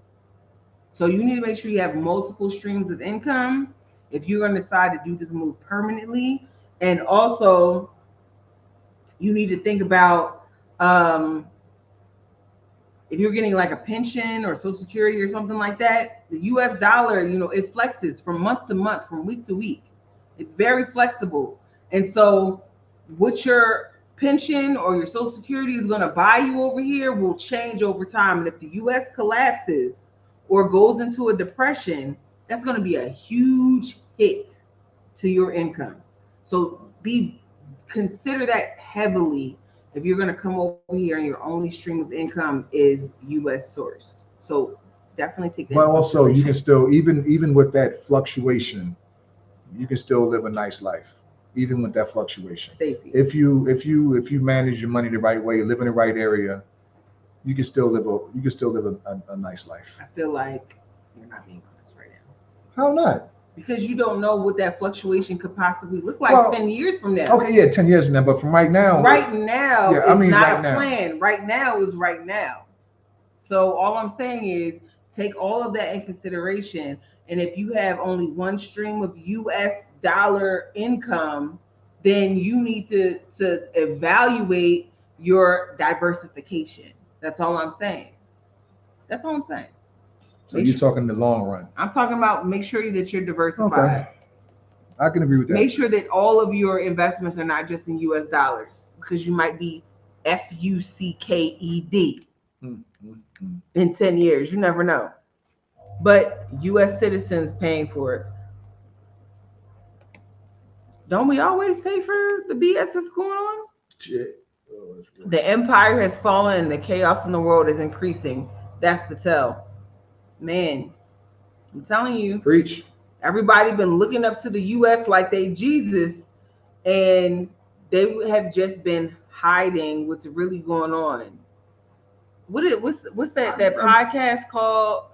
So you need to make sure you have multiple streams of income if you're going to decide to do this move permanently. And also, you need to think about if you're getting like a pension or Social Security or something like that, the U.S. dollar, it flexes from month to month, from week to week. It's very flexible. And so what your pension or your Social Security is going to buy you over here will change over time. And if the U.S. collapses or goes into a depression, that's going to be a huge hit to your income. So consider that heavily if you're going to come over here and your only stream of income is U.S. sourced. So definitely take that. But also, you can still, even with that fluctuation, you can still live a nice life, even with that fluctuation. Stacey, if you manage your money the right way, live in the right area, you can still live a nice life. I feel like you're not being honest right now. How not? Because you don't know what that fluctuation could possibly look like 10 years from now. Okay, yeah, 10 years from now, but from right now. Right now is not a plan. Now. Right now is right now. So all I'm saying is take all of that in consideration. And if you have only one stream of U.S. dollar income, then you need to evaluate your diversification. That's all I'm saying. So you're talking the long run. I'm talking about make sure that you're diversified. Okay. I can agree with that. Make sure that all of your investments are not just in U.S. dollars, because you might be FUCKED in 10 years. You never know. But U.S. citizens paying for it. Don't we always pay for the BS that's going on? Shit. The empire has fallen and the chaos in the world is increasing. That's the tell. Man, I'm telling you. Preach. Everybody been looking up to the U.S. like they Jesus, and they have just been hiding what's really going on. What's that podcast called?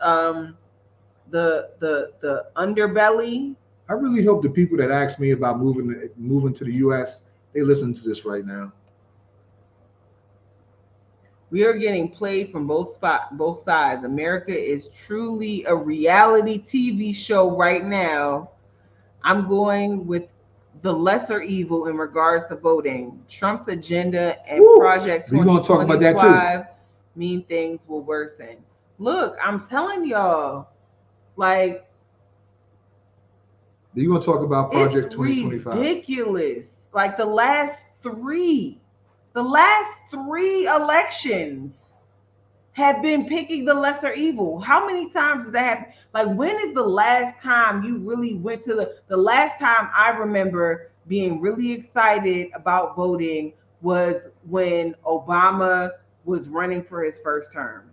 The underbelly. I really hope the people that ask me about moving to the U.S. they listen to this right now. We are getting played from both sides. America is truly a reality TV show right now. I'm going with the lesser evil in regards to voting. Trump's agenda and Project 2025 mean things will worsen. Look, I'm telling y'all, like, you're going to talk about Project 2025. Ridiculous. Like the last three elections have been picking the lesser evil. How many times does that happen? Like, when is the last time you really went to the last time I remember being really excited about voting was when Obama was running for his first term.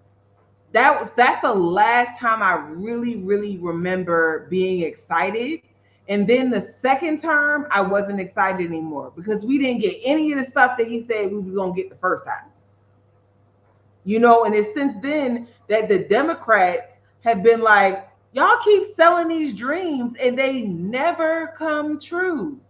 That's the last time I really, really remember being excited. And then the second term, I wasn't excited anymore because we didn't get any of the stuff that he said we was going to get the first time. And it's since then that the Democrats have been like, y'all keep selling these dreams and they never come true.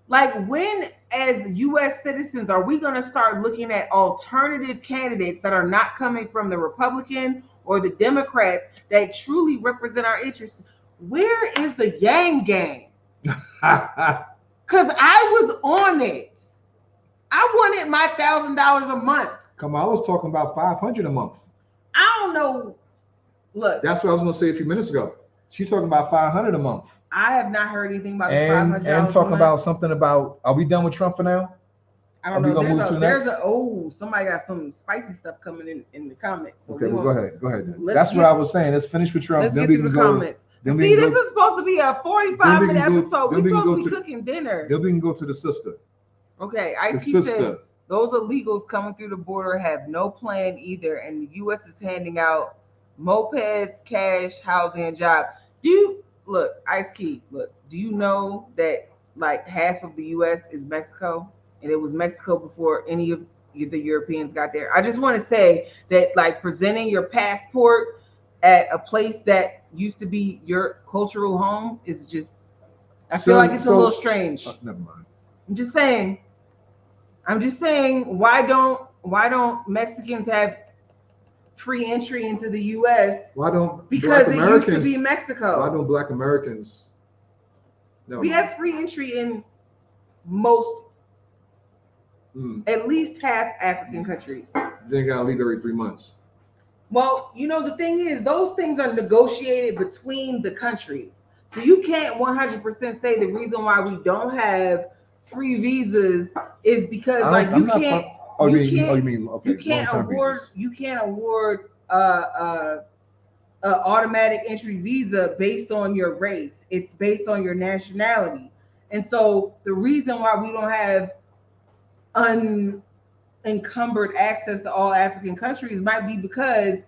Like, when, as U.S. citizens, are we going to start looking at alternative candidates that are not coming from the Republican or the Democrats that truly represent our interests? Where is the Yang Gang? Because I was on it. I wanted my $1,000 a month. Kamala's talking about $500 a month. I don't know. Look, that's what I was going to say a few minutes ago. She's talking about $500 a month. I have not heard anything about this $500. And talking about something about, are we done with Trump for now? I don't know. Somebody got some spicy stuff coming in the comments. So okay, well, go ahead. That's what I was saying. Let's finish with Trump. Let's get through the comments. See, this is supposed to be a 45-minute episode. We're supposed to be cooking dinner. Then we can go to the sister. Okay, Ice-T said those illegals coming through the border have no plan either, and the U.S. is handing out mopeds, cash, housing, and job. Look, Ice-T, look, do you know that like half of the U.S. is Mexico? And it was Mexico before any of the Europeans got there. I just want to say that, like, presenting your passport at a place that used to be your cultural home is just, I feel like it's a little strange. Never mind. I'm just saying, why don't Mexicans have free entry into the U.S.? Why don't because it used to be Mexico? Why don't Black Americans? No, we have free entry in most. At least half African countries. They gotta leave every 3 months. Well, the thing is, those things are negotiated between the countries. So you can't 100% say the reason why we don't have free visas is because you can't award an automatic entry visa based on your race. It's based on your nationality. And so the reason why we don't have unencumbered access to all African countries might be because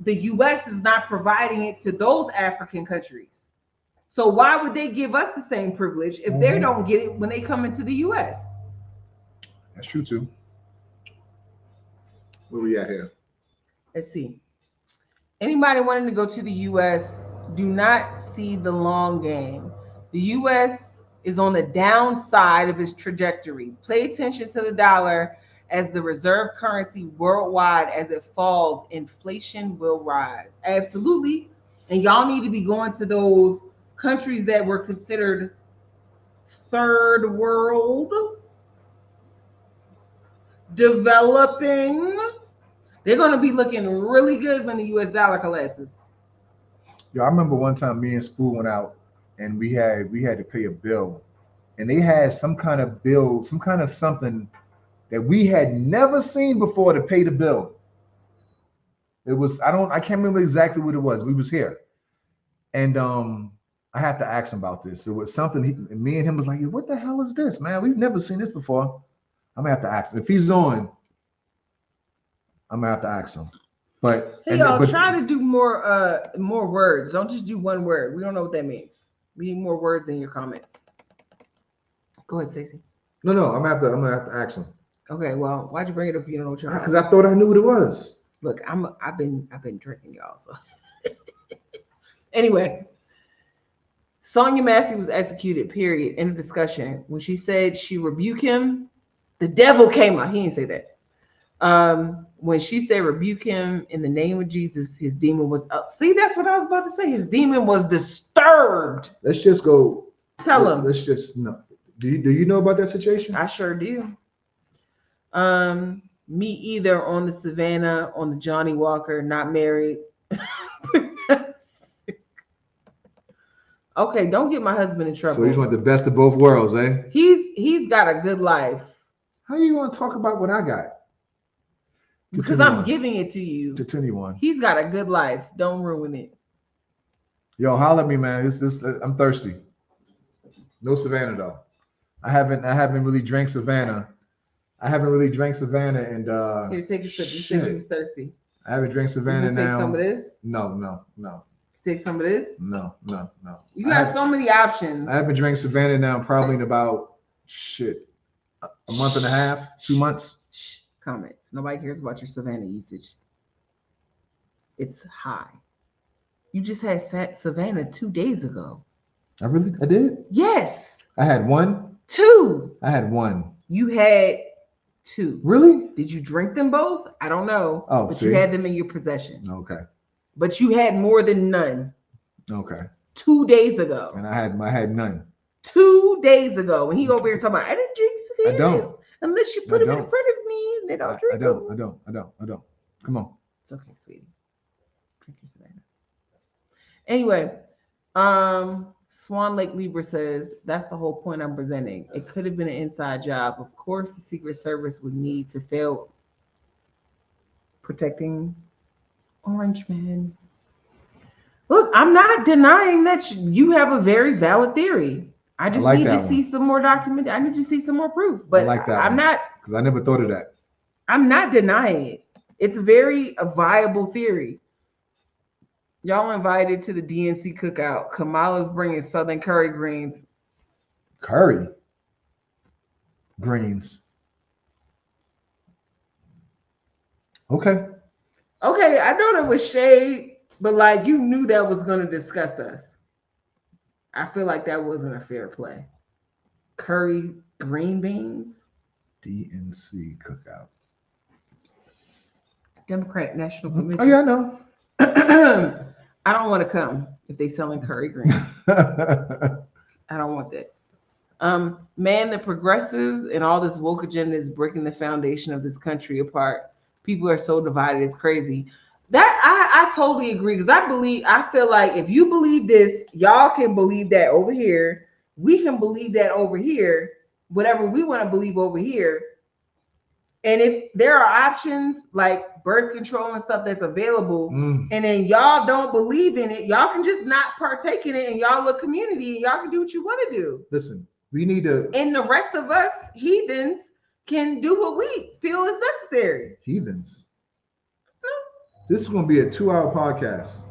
the U.S. is not providing it to those African countries. So why would they give us the same privilege if they don't get it when they come into the U.S.? That's true too. Where we at here? Let's see. Anybody wanting to go to the U.S., do not see the long game. The U.S. is on the downside of its trajectory. Pay attention to the dollar as the reserve currency worldwide. As it falls, inflation will rise. Absolutely. And y'all need to be going to those countries that were considered third world, developing. They're going to be looking really good when the U.S. dollar collapses. Yo, I remember one time me and Spool went out and we had to pay a bill, and they had some kind of bill, some kind of something that we had never seen before to pay the bill. It was, I can't remember exactly what it was. We was here, and I had to ask him about this. It was something me and him was like, what the hell is this, man? We've never seen this before. I'm gonna have to ask him. If he's on, I'm gonna have to ask him. But hey, y'all, try to do more words. Don't just do one word. We don't know what that means. We need more words in your comments. Go ahead, Stacey. No, I'm gonna have to ask him. Okay, well, why'd you bring it up if you don't know what you're Because I thought I knew what it was. Look, I've been drinking, y'all. So anyway, Sonia Massey was executed. Period. End of discussion. When she said she rebuked him, the devil came out. He didn't say that. When she said rebuke him in the name of Jesus, his demon was up. See, that's what I was about to say. His demon was disturbed. Let's just go. Tell him. Let's just no. Do you know about that situation? I sure do. Me either. On the Savannah, on the Johnny Walker, not married. Okay, don't get my husband in trouble. So he's want the best of both worlds, eh? He's got a good life. How you want to talk about what I got? Because I'm giving it to you. Continue on. He's got a good life. Don't ruin it. Yo, holler at me, man. I'm thirsty. No Savannah though. I haven't really drank Savannah. And Here, take a sip. You said you was thirsty. I haven't drank Savannah now. Take some of this? No. Take some of this? No. You got so many options. I haven't drank Savannah now probably in about a month and a half, 2 months. Comments. Nobody cares about your Savannah usage. It's high. You just had Savannah 2 days ago. I did? Yes. I had one. 2. I had 1. You had 2. Really? Did you drink them both? I don't know. Oh, but see? You had them in your possession. Okay. But you had more than none. Okay. 2 days ago. And I had none. 2 days ago. And he over here talking about, I didn't drink cigarettes. I don't. Unless you put them in front of me and then I'll drink them. I don't. Come on. It's okay, sweetie. Drink your cigarettes. Anyway, Swan Lake Libra says, that's the whole point I'm presenting. It could have been an inside job. Of course, the Secret Service would need to fail protecting Orange Man. Look, I'm not denying that you have a very valid theory. I just need to see some more document. I need to see some more proof. But I'm not, because I never thought of that. I'm not denying it. It's a viable theory. Y'all invited to the DNC cookout. Kamala's bringing Southern curry greens. Curry greens. Okay. Okay, I know that was shade, but like you knew that was going to disgust us. I feel like that wasn't a fair play. Curry green beans. DNC cookout. Democratic National Convention. Oh yeah, I know. I don't want to come if they selling curry greens. I don't want that. Man, the progressives and all this woke agenda is breaking the foundation of this country apart. People are so divided, it's crazy. That I totally agree, because I feel like if you believe this, y'all can believe that over here. We can believe that over here, whatever we want to believe over here. And if there are options like birth control and stuff that's available, and then y'all don't believe in it, y'all can just not partake in it, and y'all a community, and y'all can do what you want to do. Listen, we need to. And the rest of us heathens can do what we feel is necessary. Heathens. This is going to be a 2-hour podcast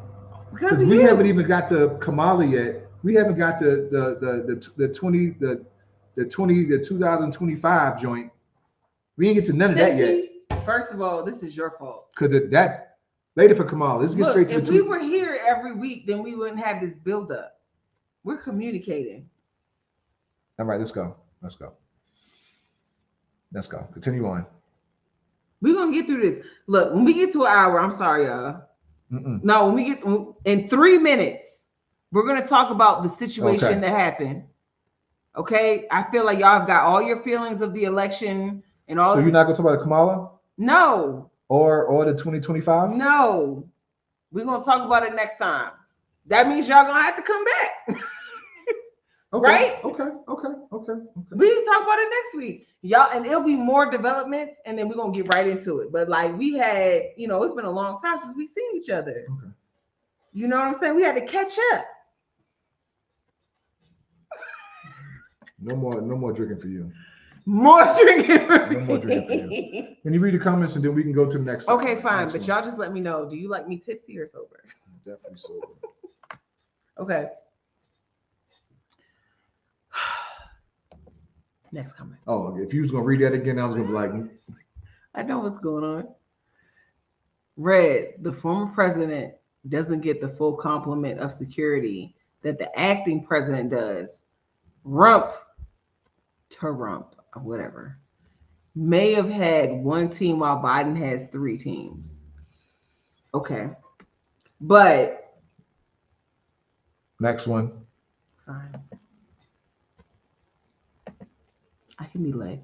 because we haven't even got to Kamala yet. We haven't got to the 2025 joint. We didn't get to none of that yet. First of all, this is your fault. Because that later for Kamala. Let's get straight to if we were here every week, then we wouldn't have this buildup. We're communicating. All right, let's go. Continue on. We're gonna get through this. Look, when we get to an hour, I'm sorry, y'all. No, when we get in 3 minutes, we're gonna talk about the situation that happened. Okay, I feel like y'all have got all your feelings of the election and all. So you're not gonna talk about Kamala? No. Or the 2025? No. We're gonna talk about it next time. That means y'all gonna have to come back. Right? Okay. We can talk about it next week. Y'all, and it'll be more developments, and then we're gonna get right into it. But like we had, it's been a long time since we've seen each other. Okay. You know what I'm saying? We had to catch up. No more drinking for you. More drinking for No more drinking for you. Can you read the comments and then we can go to the next Okay, one. fine. But y'all just let me know. Do you like me tipsy or sober? Definitely sober. Okay. Next comment. Oh, if you was gonna read that again, I was gonna be like, I know what's going on. Red, the former president doesn't get the full complement of security that the acting president does. Rump, whatever, may have had one team while Biden has 3 teams. Okay. But next one. Fine. I can be late.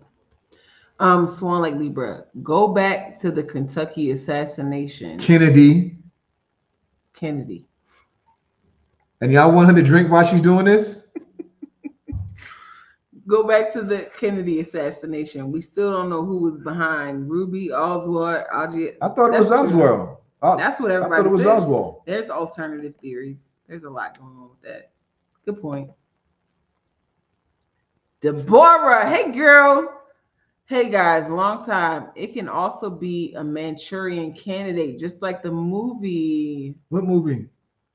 Swan Lake Libra, go back to the Kentucky assassination. Kennedy. And y'all want her to drink while she's doing this? Go back to the Kennedy assassination. We still don't know who was behind Ruby, Oswald, Audrey. I thought it was Oswald. That's what everybody said. I thought it was Oswald. There's alternative theories. There's a lot going on with that. Good point. Deborah, hey girl. Hey guys, long time. It can also be a Manchurian Candidate, just like the movie. What movie?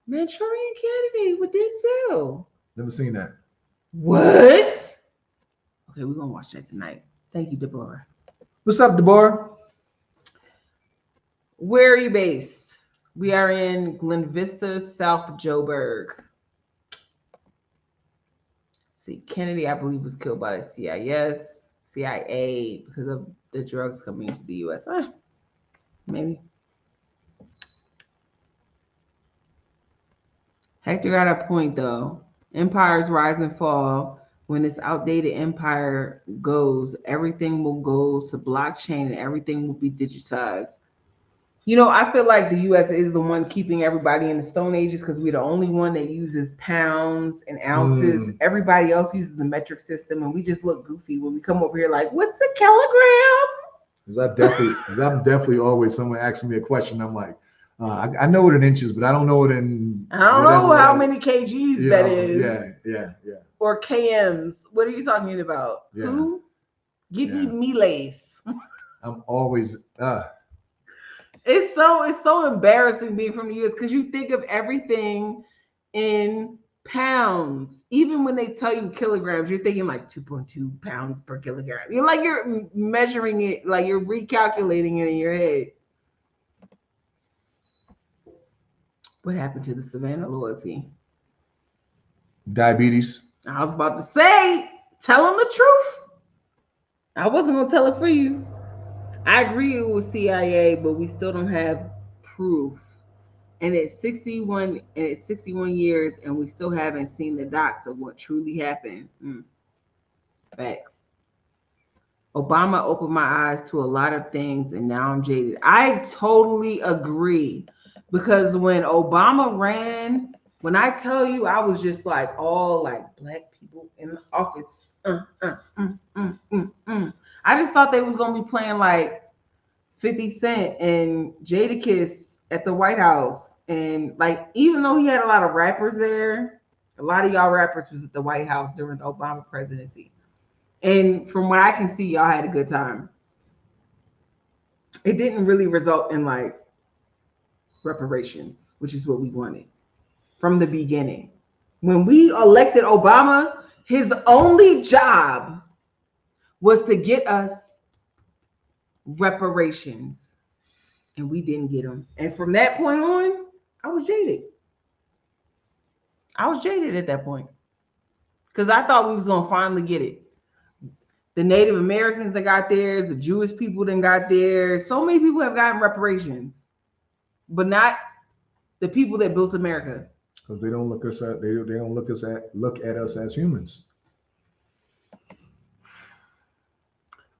Manchurian Candidate with Denzel. Never seen that. What? Okay, we're gonna watch that tonight. Thank you, Deborah. What's up, Deborah? Where are you based? We are in Glen Vista, South Joburg. See, Kennedy, I believe, was killed by the CIA because of the drugs coming into the U.S. Maybe. Hector got a point, though. Empires rise and fall. When this outdated empire goes, everything will go to blockchain and everything will be digitized. I feel like the US is the one keeping everybody in the Stone Ages because we're the only one that uses pounds and ounces. Everybody else uses the metric system, and we just look goofy when we come over here like, what's a kilogram? Because I'm definitely always someone asking me a question. I'm like, I know what an inch is, but I don't know what I don't know how many kgs that is. Yeah. Or kms. What are you talking about? Yeah. Who? Give me miles. I'm always It's so embarrassing being from the US because you think of everything in pounds. Even when they tell you kilograms, you're thinking like 2.2 pounds per kilogram. You're measuring it, like you're recalculating it in your head. What happened to the Savannah loyalty? Diabetes. I was about to say, tell them the truth. I wasn't gonna tell it for you. I agree it was CIA, but we still don't have proof. And it's 61 years, and we still haven't seen the docs of what truly happened. Facts. Obama opened my eyes to a lot of things, and now I'm jaded. I totally agree. Because when Obama ran, when I tell you, I was just like all like black people in the office. I just thought they was gonna be playing like 50 Cent and Jadakiss at the White House. And like, even though he had a lot of rappers there, a lot of y'all rappers was at the White House during the Obama presidency. And from what I can see, y'all had a good time. It didn't really result in like reparations, which is what we wanted from the beginning. When we elected Obama, his only job was to get us reparations, and we didn't get them. And from that point on, I was jaded. At that point because I thought we was gonna finally get it. The Native Americans that got theirs, the Jewish people that got theirs. So many people have gotten reparations, but not the people that built America. Because they don't look at us as humans.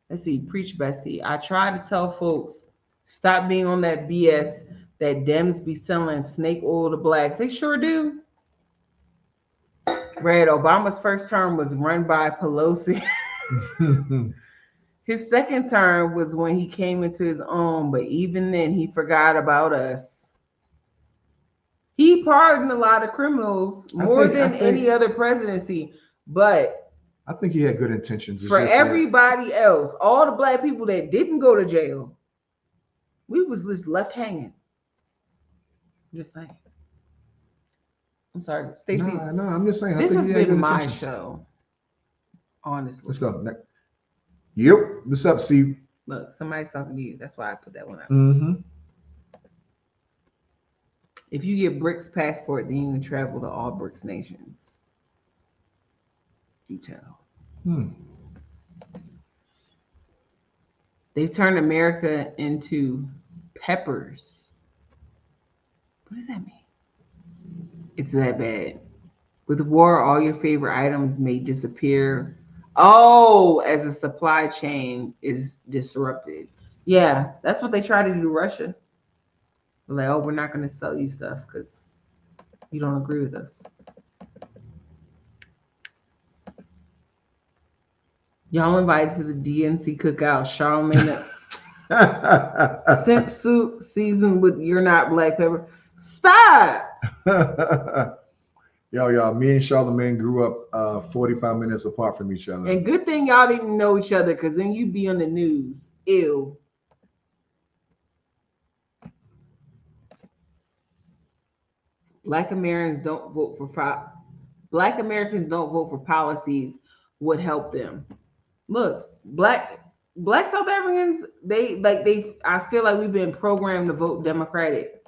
Let's see, preach bestie. I try to tell folks, stop being on that BS that Dems be selling snake oil to blacks. They sure do. Red, Obama's first term was run by Pelosi. His second term was when he came into his own, but even then he forgot about us. He pardoned a lot of criminals more than any other presidency, but I think he had good intentions. For everybody else, all the black people that didn't go to jail, we was just left hanging. I'm just saying. I'm sorry, Stacey. No, I'm just saying. This has been my show. Honestly. Let's go. Yep. What's up, C? Look, somebody's talking to you. That's why I put that one out. Mm-hmm. If you get BRICS passport, then you can travel to all BRICS nations. You tell. They turned America into peppers. What does that mean? It's that bad. With war, all your favorite items may disappear. Oh, as the supply chain is disrupted. Yeah, that's what they try to do to Russia. Like, oh, we're not going to sell you stuff because you don't agree with us. Y'all invited to the DNC cookout. Charlamagne simp soup seasoned with You're Not Black Pepper. Stop! Y'all, me and Charlamagne grew up 45 minutes apart from each other. And good thing y'all didn't know each other because then you'd be on the news. Ew. Black Americans don't vote for policies would help them. Look, black South Africans, I feel like we've been programmed to vote Democratic.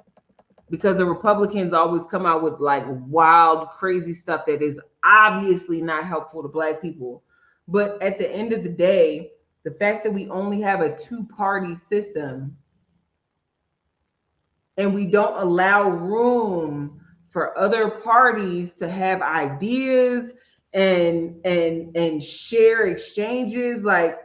because the Republicans always come out with like wild, crazy stuff that is obviously not helpful to Black people. But at the end of the day, the fact that we only have a two-party system and we don't allow room for other parties to have ideas and share exchanges, like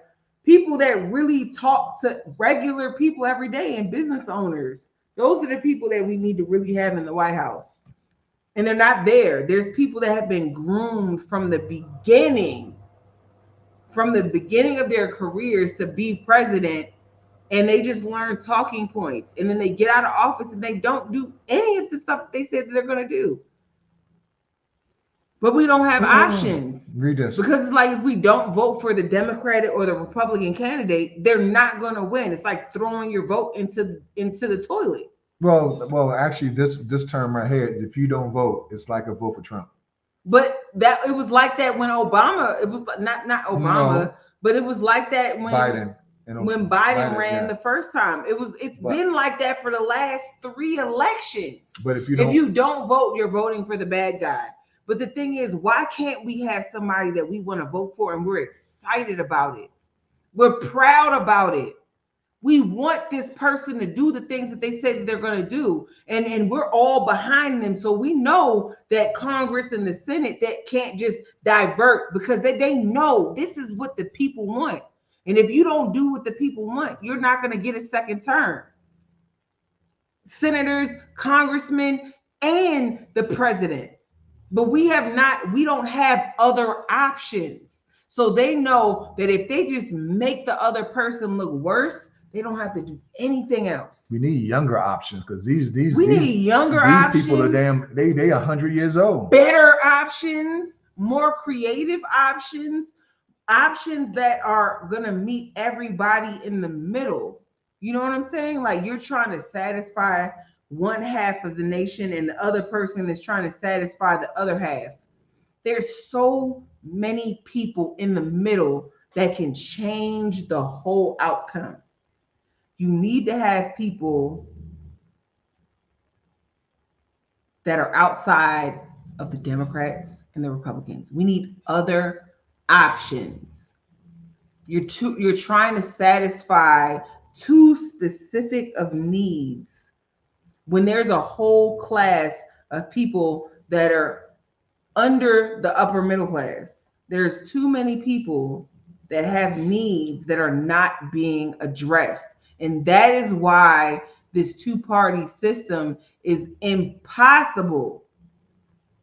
people that really talk to regular people every day and business owners. Those are the people that we need to really have in the White House. And they're not there. There's people that have been groomed from the beginning of their careers to be president, and they just learn talking points. And then they get out of office and they don't do any of the stuff they said that they're going to do. But we don't have options. Read this. Because it's like if we don't vote for the Democratic or the Republican candidate, they're not going to win. It's like throwing your vote into the toilet. Well, actually, this term right here, if you don't vote, it's like a vote for Trump. But that it was like that when Obama. It was not Obama, but it was like that when Biden. When Biden ran the first time. It's been like that for the last 3 elections. But if you don't vote, you're voting for the bad guy. But the thing is, why can't we have somebody that we want to vote for and we're excited about it? We're proud about it. We want this person to do the things that they say that they're going to do. And we're all behind them. So we know that Congress and the Senate that can't just divert, because they know this is what the people want. And if you don't do what the people want, you're not going to get a second term. Senators, congressmen, and the president. But we don't have other options. So they know that if they just make the other person look worse, they don't have to do anything else. We need younger options, because these options. People are they 100 years old. Better options, more creative options that are gonna meet everybody in the middle. You know what I'm saying? Like, you're trying to satisfy one half of the nation and the other person is trying to satisfy the other half. There's so many people in the middle that can change the whole outcome. You need to have people that are outside of the Democrats and the Republicans. We need other options. You're trying to satisfy too specific of needs when there's a whole class of people that are under the upper middle class. There's too many people that have needs that are not being addressed. And that is why this two-party system is impossible.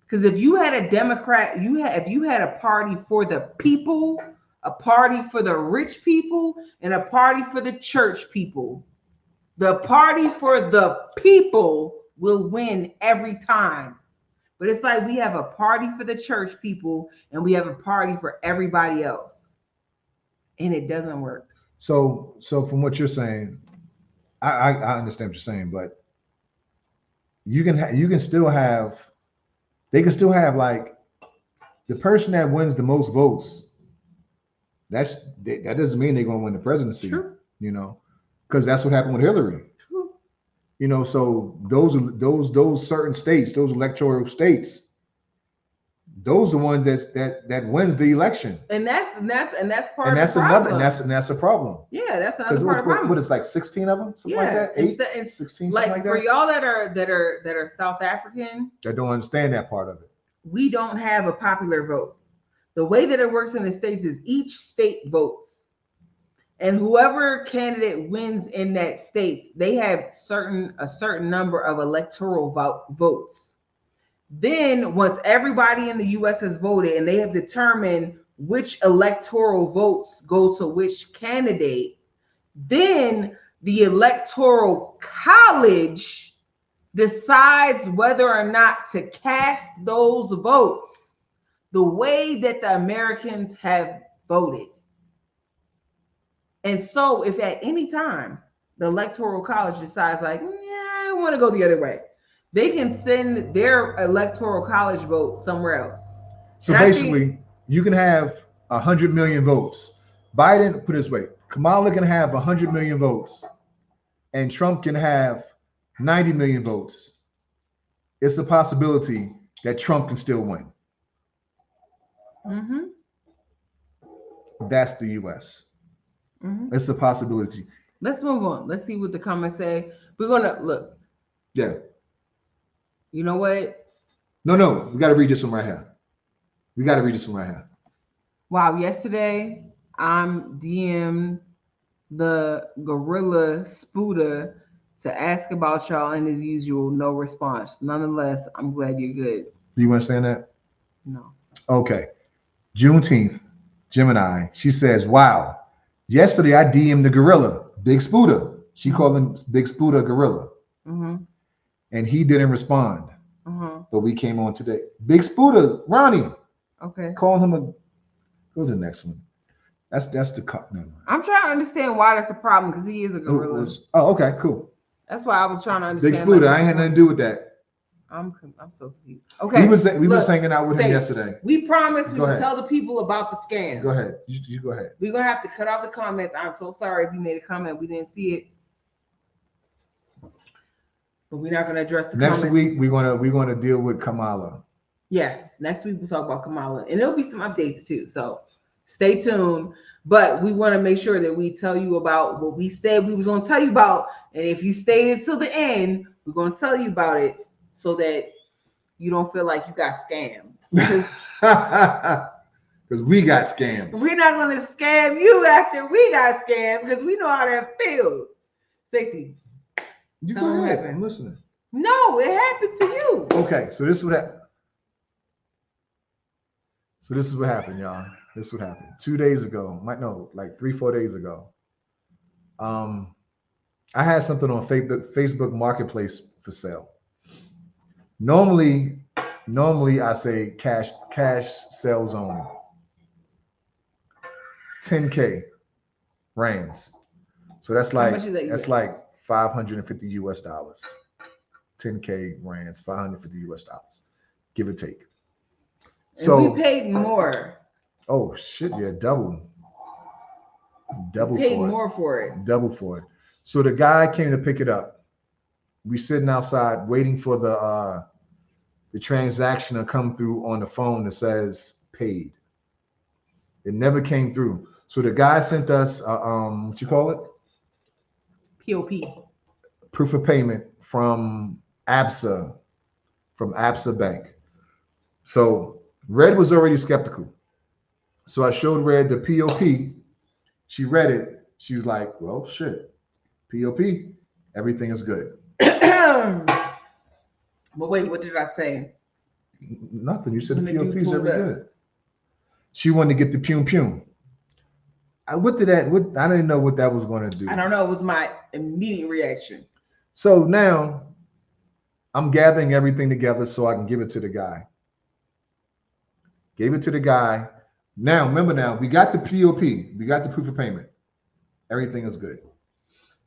Because if you had a Democrat, if you had a party for the people, a party for the rich people, and a party for the church people, the party for the people will win every time. But it's like we have a party for the church people and we have a party for everybody else. And it doesn't work. So from what you're saying, I understand what you're saying, but they can still have like the person that wins the most votes. That doesn't mean they're going to win the presidency. True. You know, because that's what happened with Hillary. True. You know, so those certain states, those electoral states, those are the ones that wins the election. And that's part of the problem. And that's a problem. Yeah, that's another part of the problem. What is like 16 of them? Something like that? 8, 16, like, something like that? For y'all that are South African, that don't understand that part of it. We don't have a popular vote. The way that it works in the States is each state votes. And whoever candidate wins in that state, they have a certain number of electoral votes. Then once everybody in the U.S. has voted and they have determined which electoral votes go to which candidate, then the electoral college decides whether or not to cast those votes the way that the Americans have voted. And so if at any time the electoral college decides like, I want to go the other way, they can send their electoral college vote somewhere else. So basically, you can have 100 million votes. Biden, put it this way, Kamala can have 100 million votes and Trump can have 90 million votes. it's a possibility that Trump can still win. Mm-hmm. That's the U.S. Mm-hmm. It's a possibility. Let's move on. Let's see what the comments say. We're gonna look. Yeah. You know what? No. We got to read this one right here. Wow. Yesterday, I'm DM'd the gorilla Spuda to ask about y'all, and as usual, no response. Nonetheless, I'm glad you're good. Do you understand that? No. Okay. Juneteenth, Gemini. She says, "Wow, yesterday I DM'd the gorilla, Big Spuda. She called him Big Spuda gorilla, and he didn't respond. But we came on today. Big Spuda, Ronnie. Okay. Call him a. Go to the next one. That's the cut. No. I'm trying to understand why that's a problem because he is a gorilla. Okay, cool. That's why I was trying to understand. Big Spuda, I ain't had nothing to do with that. I'm so confused. Okay. We was hanging out with him yesterday. We promised we would tell the people about the scam. Go ahead. You go ahead. We're gonna have to cut off the comments. I'm so sorry if you made a comment. We didn't see it. But we're not gonna address the comments. Next week we're gonna deal with Kamala. Yes, next week we'll talk about Kamala. And there'll be some updates too. So stay tuned. But we want to make sure that we tell you about what we said we was gonna tell you about. And if you stay until the end, we're gonna tell you about it so that you don't feel like you got scammed. Because we got scammed. We're not going to scam you after we got scammed because we know how that feels. Stacey, you go ahead. I'm listening. No, it happened to you. Okay, so this is what happened. Y'all. This is what happened. 2 days ago, like 3-4 days ago. I had something on Facebook Marketplace for sale. Normally I say cash sales only. 10K rands. So that's like $550 US. 10K rands, $550 US, give or take. So and we paid more. Oh shit, yeah, double. We paid more for it. Double for it. So the guy came to pick it up. We sitting outside waiting for the transaction to come through on the phone that says paid. It never came through. So the guy sent us what you call it? POP. Proof of payment from ABSA Bank. So Red was already skeptical. So I showed Red the POP. She read it. She was like, well, shit. POP, everything is good. But wait, what did I say? Nothing. You said the POP is every good. She wanted to get the pum. I didn't know what that was going to do. I don't know. It was my immediate reaction. So now I'm gathering everything together so I can give it to the guy. Gave it to the guy. Now, remember we got the POP. We got the proof of payment. Everything is good.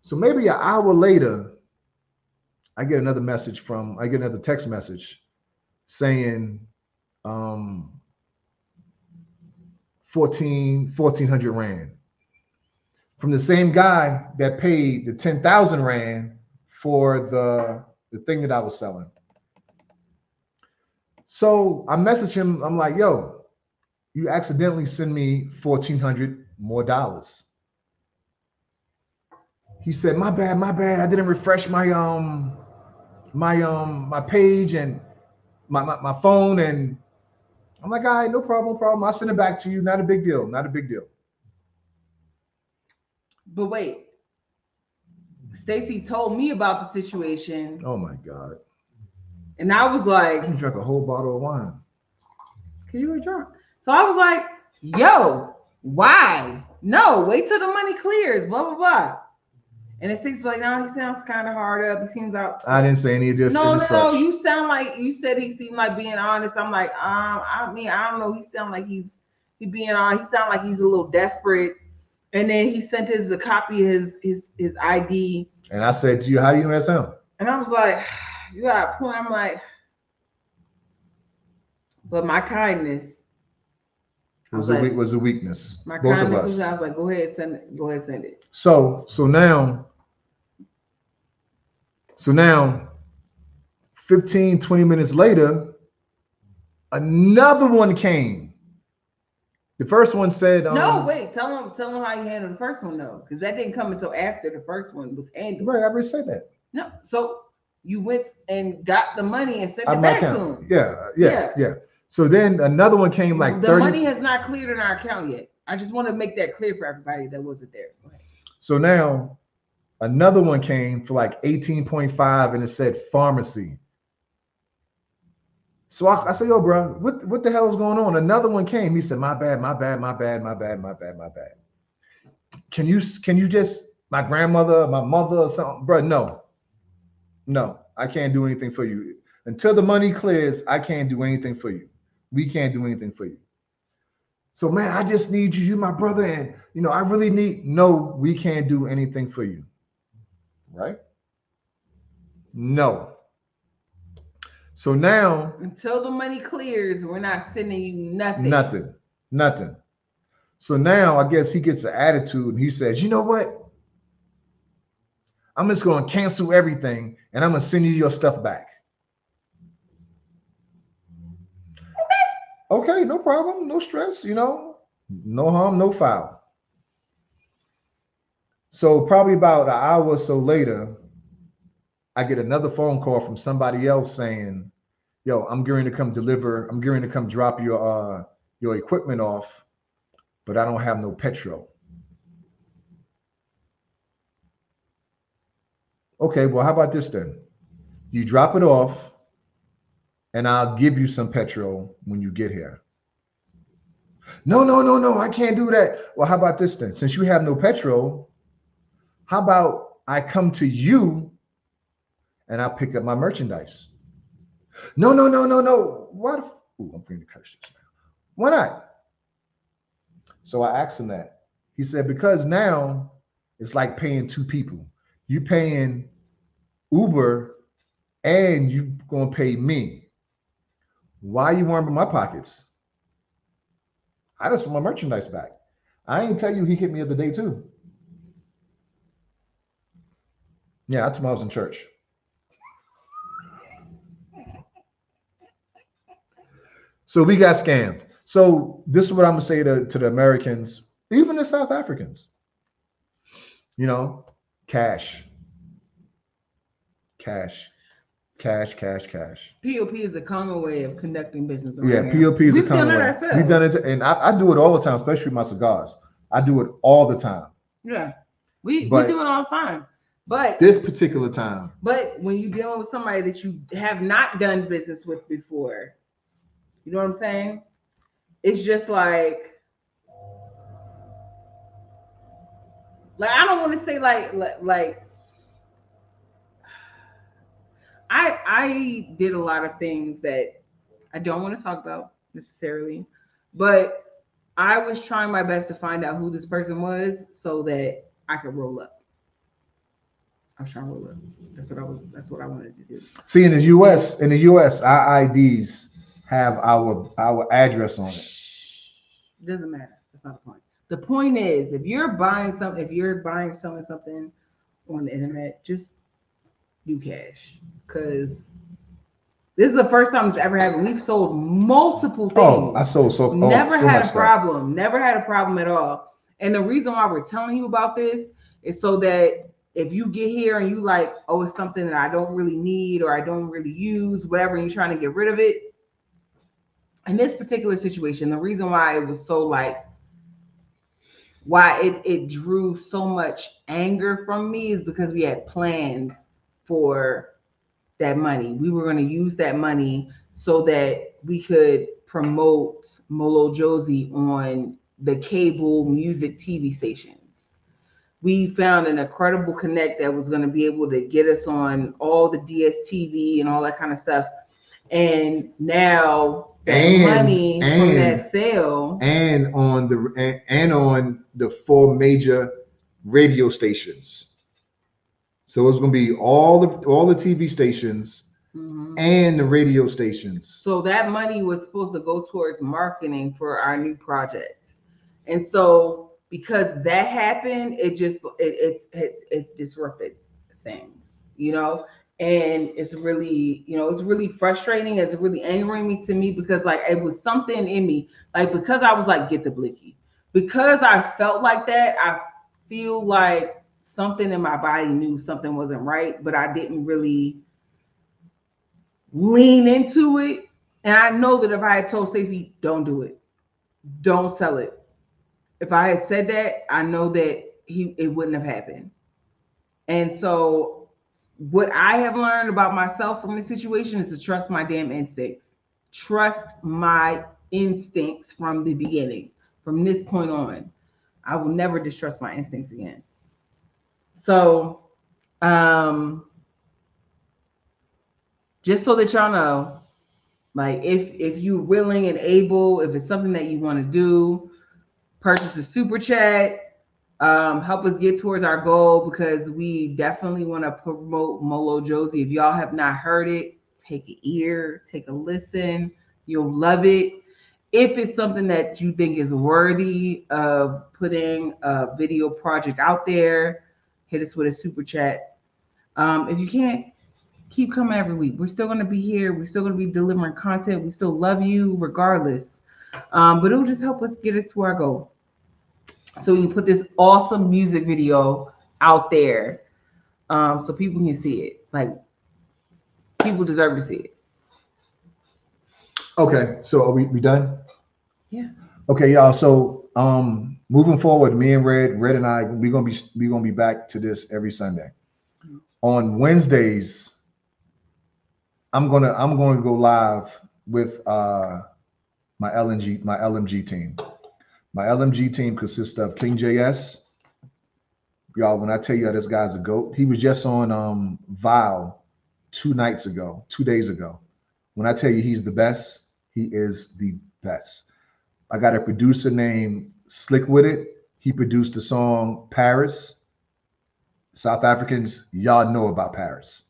So maybe an hour later, I get another text message saying 1,400 Rand from the same guy that paid the 10,000 Rand for the thing that I was selling. So I messaged him. I'm like, yo, you accidentally send me $1,400 more dollars. He said, my bad. I didn't refresh my my page and my phone, and I'm like, all right, no problem. I'll send it back to you. Not a big deal. But wait, Stacey told me about the situation. Oh my God. And I was like, I drank a whole bottle of wine. Because you were drunk. So I was like, yo, why? No, wait till the money clears, blah, blah, blah. And it seems like now he sounds kind of hard up. He seems out. I didn't say any of this. No. You sound like you said he seemed like being honest. I'm like, I don't know. He sound like he's being honest. He sound like he's a little desperate. And then he sent us a copy of his ID. And I said to you, how do you know that sound? And I was like, you got a point. I'm like, but my kindness was a weakness. My both kindness of us. was, I was like, go ahead, send it. Go ahead, send it. So now 15, 20 minutes later, another one came. The first one said, "No, wait. Tell him how you handled the first one though, because that didn't come until after the first one was handled." Right, I already said that. No, so you went and got the money and sent it back to him. Yeah. So then another one came like the 30. Money has not cleared in our account yet. I just want to make that clear for everybody that wasn't there. So now another one came for like 18.5 and it said pharmacy. So I said, yo, bro, what the hell is going on? Another one came. He said, my bad. Can you just, my grandmother, my mother or something? Bro, no, I can't do anything for you. Until the money clears, I can't do anything for you. We can't do anything for you. So, man, I just need you. You're my brother. And, I really no, we can't do anything for you. Right? No. So now, until the money clears, we're not sending you nothing. Nothing. So now I guess he gets an attitude and he says, you know what? I'm just going to cancel everything and I'm going to send you your stuff back. Okay, no problem. No stress, no harm, no foul. So probably about an hour or so later, I get another phone call from somebody else saying, yo, I'm going to come drop your equipment off, but I don't have no petrol. Okay, well, how about this then? You drop it off and I'll give you some petrol when you get here. No, I can't do that. Well, how about this then? Since you have no petrol, how about I come to you and I'll pick up my merchandise? No. What? Ooh, I'm going to curse this now. Why not? So I asked him that. He said, because now it's like paying two people. You paying Uber and you going to pay me. Why you warming my pockets? I just want my merchandise back. I ain't tell you he hit me the other day too. Yeah, that's when I was in church. So we got scammed. So this is what I'm gonna say to the Americans, even the South Africans. Cash. POP is a common way of conducting business. Yeah, POP is a common way. We've done it, and I do it all the time, especially with my cigars. I do it all the time. Yeah, we do it all the time. But this particular time. But when you're dealing with somebody that you have not done business with before, you know what I'm saying? It's just like I don't want to say like I did a lot of things that I don't want to talk about necessarily, but I was trying my best to find out who this person was so that I could roll up. I was trying to roll up. That's what I wanted to do. See, in the US, our IDs have our address on it. It doesn't matter. That's not the point. The point is, if you're selling something on the internet, just do cash, because this is the first time it's ever happened. We've sold multiple things. Oh, I sold so never so had much a problem. Stuff. Never had a problem at all. And the reason why we're telling you about this is so that if you get here and you like, oh, it's something that I don't really need or I don't really use, whatever, and you're trying to get rid of it. In this particular situation, the reason why it was so why it drew so much anger from me is because we had plans for that money. We were going to use that money so that we could promote Molo Josie on the cable music TV stations. We found an incredible connect that was going to be able to get us on all the DSTV and all that kind of stuff. And now money from that sale and on the 4 major radio stations. So it's going to be all the TV stations and the radio stations. So that money was supposed to go towards marketing for our new project. And so because that happened, it's disrupted things, And it's really, it's really frustrating. It's really angering me to me because like it was something in me, like because I was like, get the blicky. Because I felt like that, I feel like something in my body knew something wasn't right, but I didn't really lean into it. And I know that if I had told Stacey, don't do it, don't sell it. If I had said that, I know that it wouldn't have happened. And so what I have learned about myself from this situation is to trust my damn instincts. Trust my instincts from the beginning. From this point on, I will never distrust my instincts again. So, just so that y'all know, like if you're willing and able, if it's something that you want to do, purchase a super chat. Help us get towards our goal because we definitely want to promote Molo Josie. If y'all have not heard it, take an ear, take a listen. You'll love it. If it's something that you think is worthy of putting a video project out there, hit us with a super chat. If you can't, keep coming every week. We're still going to be here. We're still going to be delivering content. We still love you regardless. But it'll just help us get us to our goal. So we can put this awesome music video out there so people can see it. Like, people deserve to see it. Okay, so are we done? Yeah. Okay, y'all. So moving forward, me and Red and I, we're gonna be back to this every Sunday. On Wednesdays, I'm gonna go live with my LMG team. My LMG team consists of King JS. Y'all, when I tell you that this guy's a GOAT, he was just on Vile 2 days ago. When I tell you he's the best, he is the best. I got a producer named Slick With It. He produced the song Paris. South Africans, y'all know about Paris.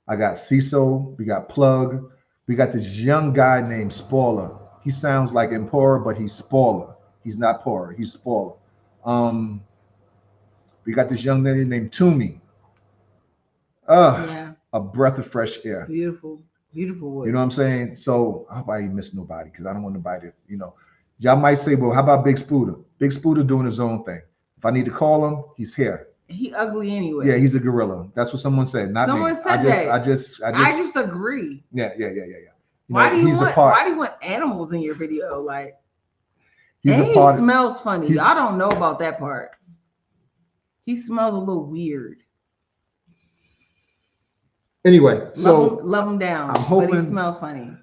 I got CISO, we got Plug, we got this young guy named Spoiler. He sounds like Emperor, but he's Spoiler. He's not Poor, he's Spoiler. We got this young lady named Toomey. Yeah. A breath of fresh air. Beautiful, beautiful voice. You know what I'm saying? So I hope I ain't miss nobody because I don't want nobody to, y'all might say, well, how about Big Spooter? Big Spooter doing his own thing. If I need to call him, he's here. He ugly anyway. Yeah, he's a gorilla. That's what someone said, not someone me. Said that. I just agree. Yeah. Why do you want animals in your video? Like, he smells funny. I don't know about that part. He smells a little weird. Anyway, so love him down. I'm hoping, but he smells funny.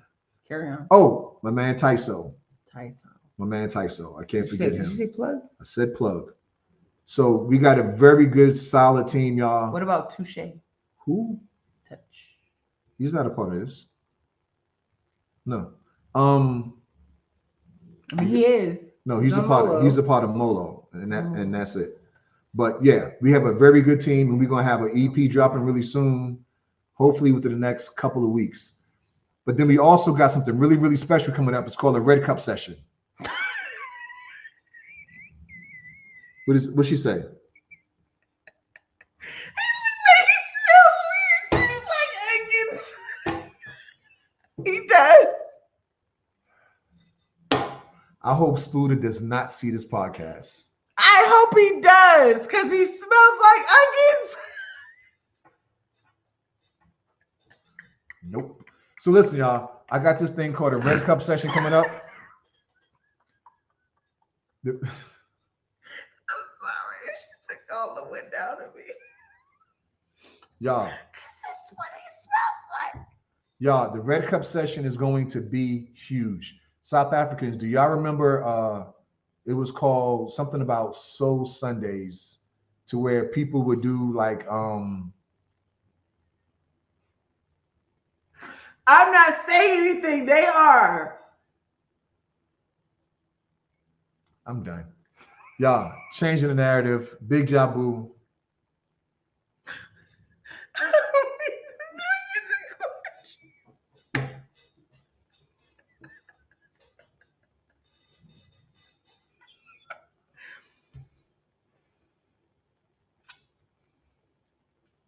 Carry on. Oh, my man Tyso. My man Tyso. I can't forget him. Did you say Plug? I said Plug. So we got a very good, solid team, y'all. What about Touche? Who? Touch. He's not a part of this. No. I mean, he is. No, he's a part of Molo, and that's it. But yeah, we have a very good team, and we're gonna have an EP dropping really soon, hopefully within the next couple of weeks. But then we also got something really, really special coming up. It's called a Red Cup session. What'd she say? He does. I hope Spooder does not see this podcast. I hope he does, because he smells like onions. Nope. So listen, y'all. I got this thing called a Red Cup session coming up. I'm sorry. She took all the wind out of me. Y'all. This is what he smells like. Y'all, the Red Cup session is going to be huge. South Africans, do y'all remember it was called something about Soul Sundays, to where people would do like I'm not saying anything. They are. I'm done. Y'all, changing the narrative. Big Jabu.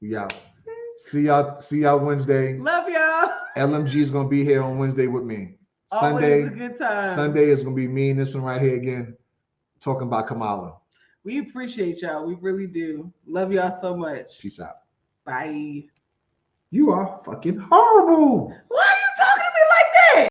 We out. See y'all Wednesday. Love y'all. LMG is gonna be here on Wednesday with me. Always a good time. Sunday is gonna be me and this one right here again, talking about Kamala. We appreciate y'all. We really do. Love y'all so much. Peace out. Bye. You are fucking horrible. What?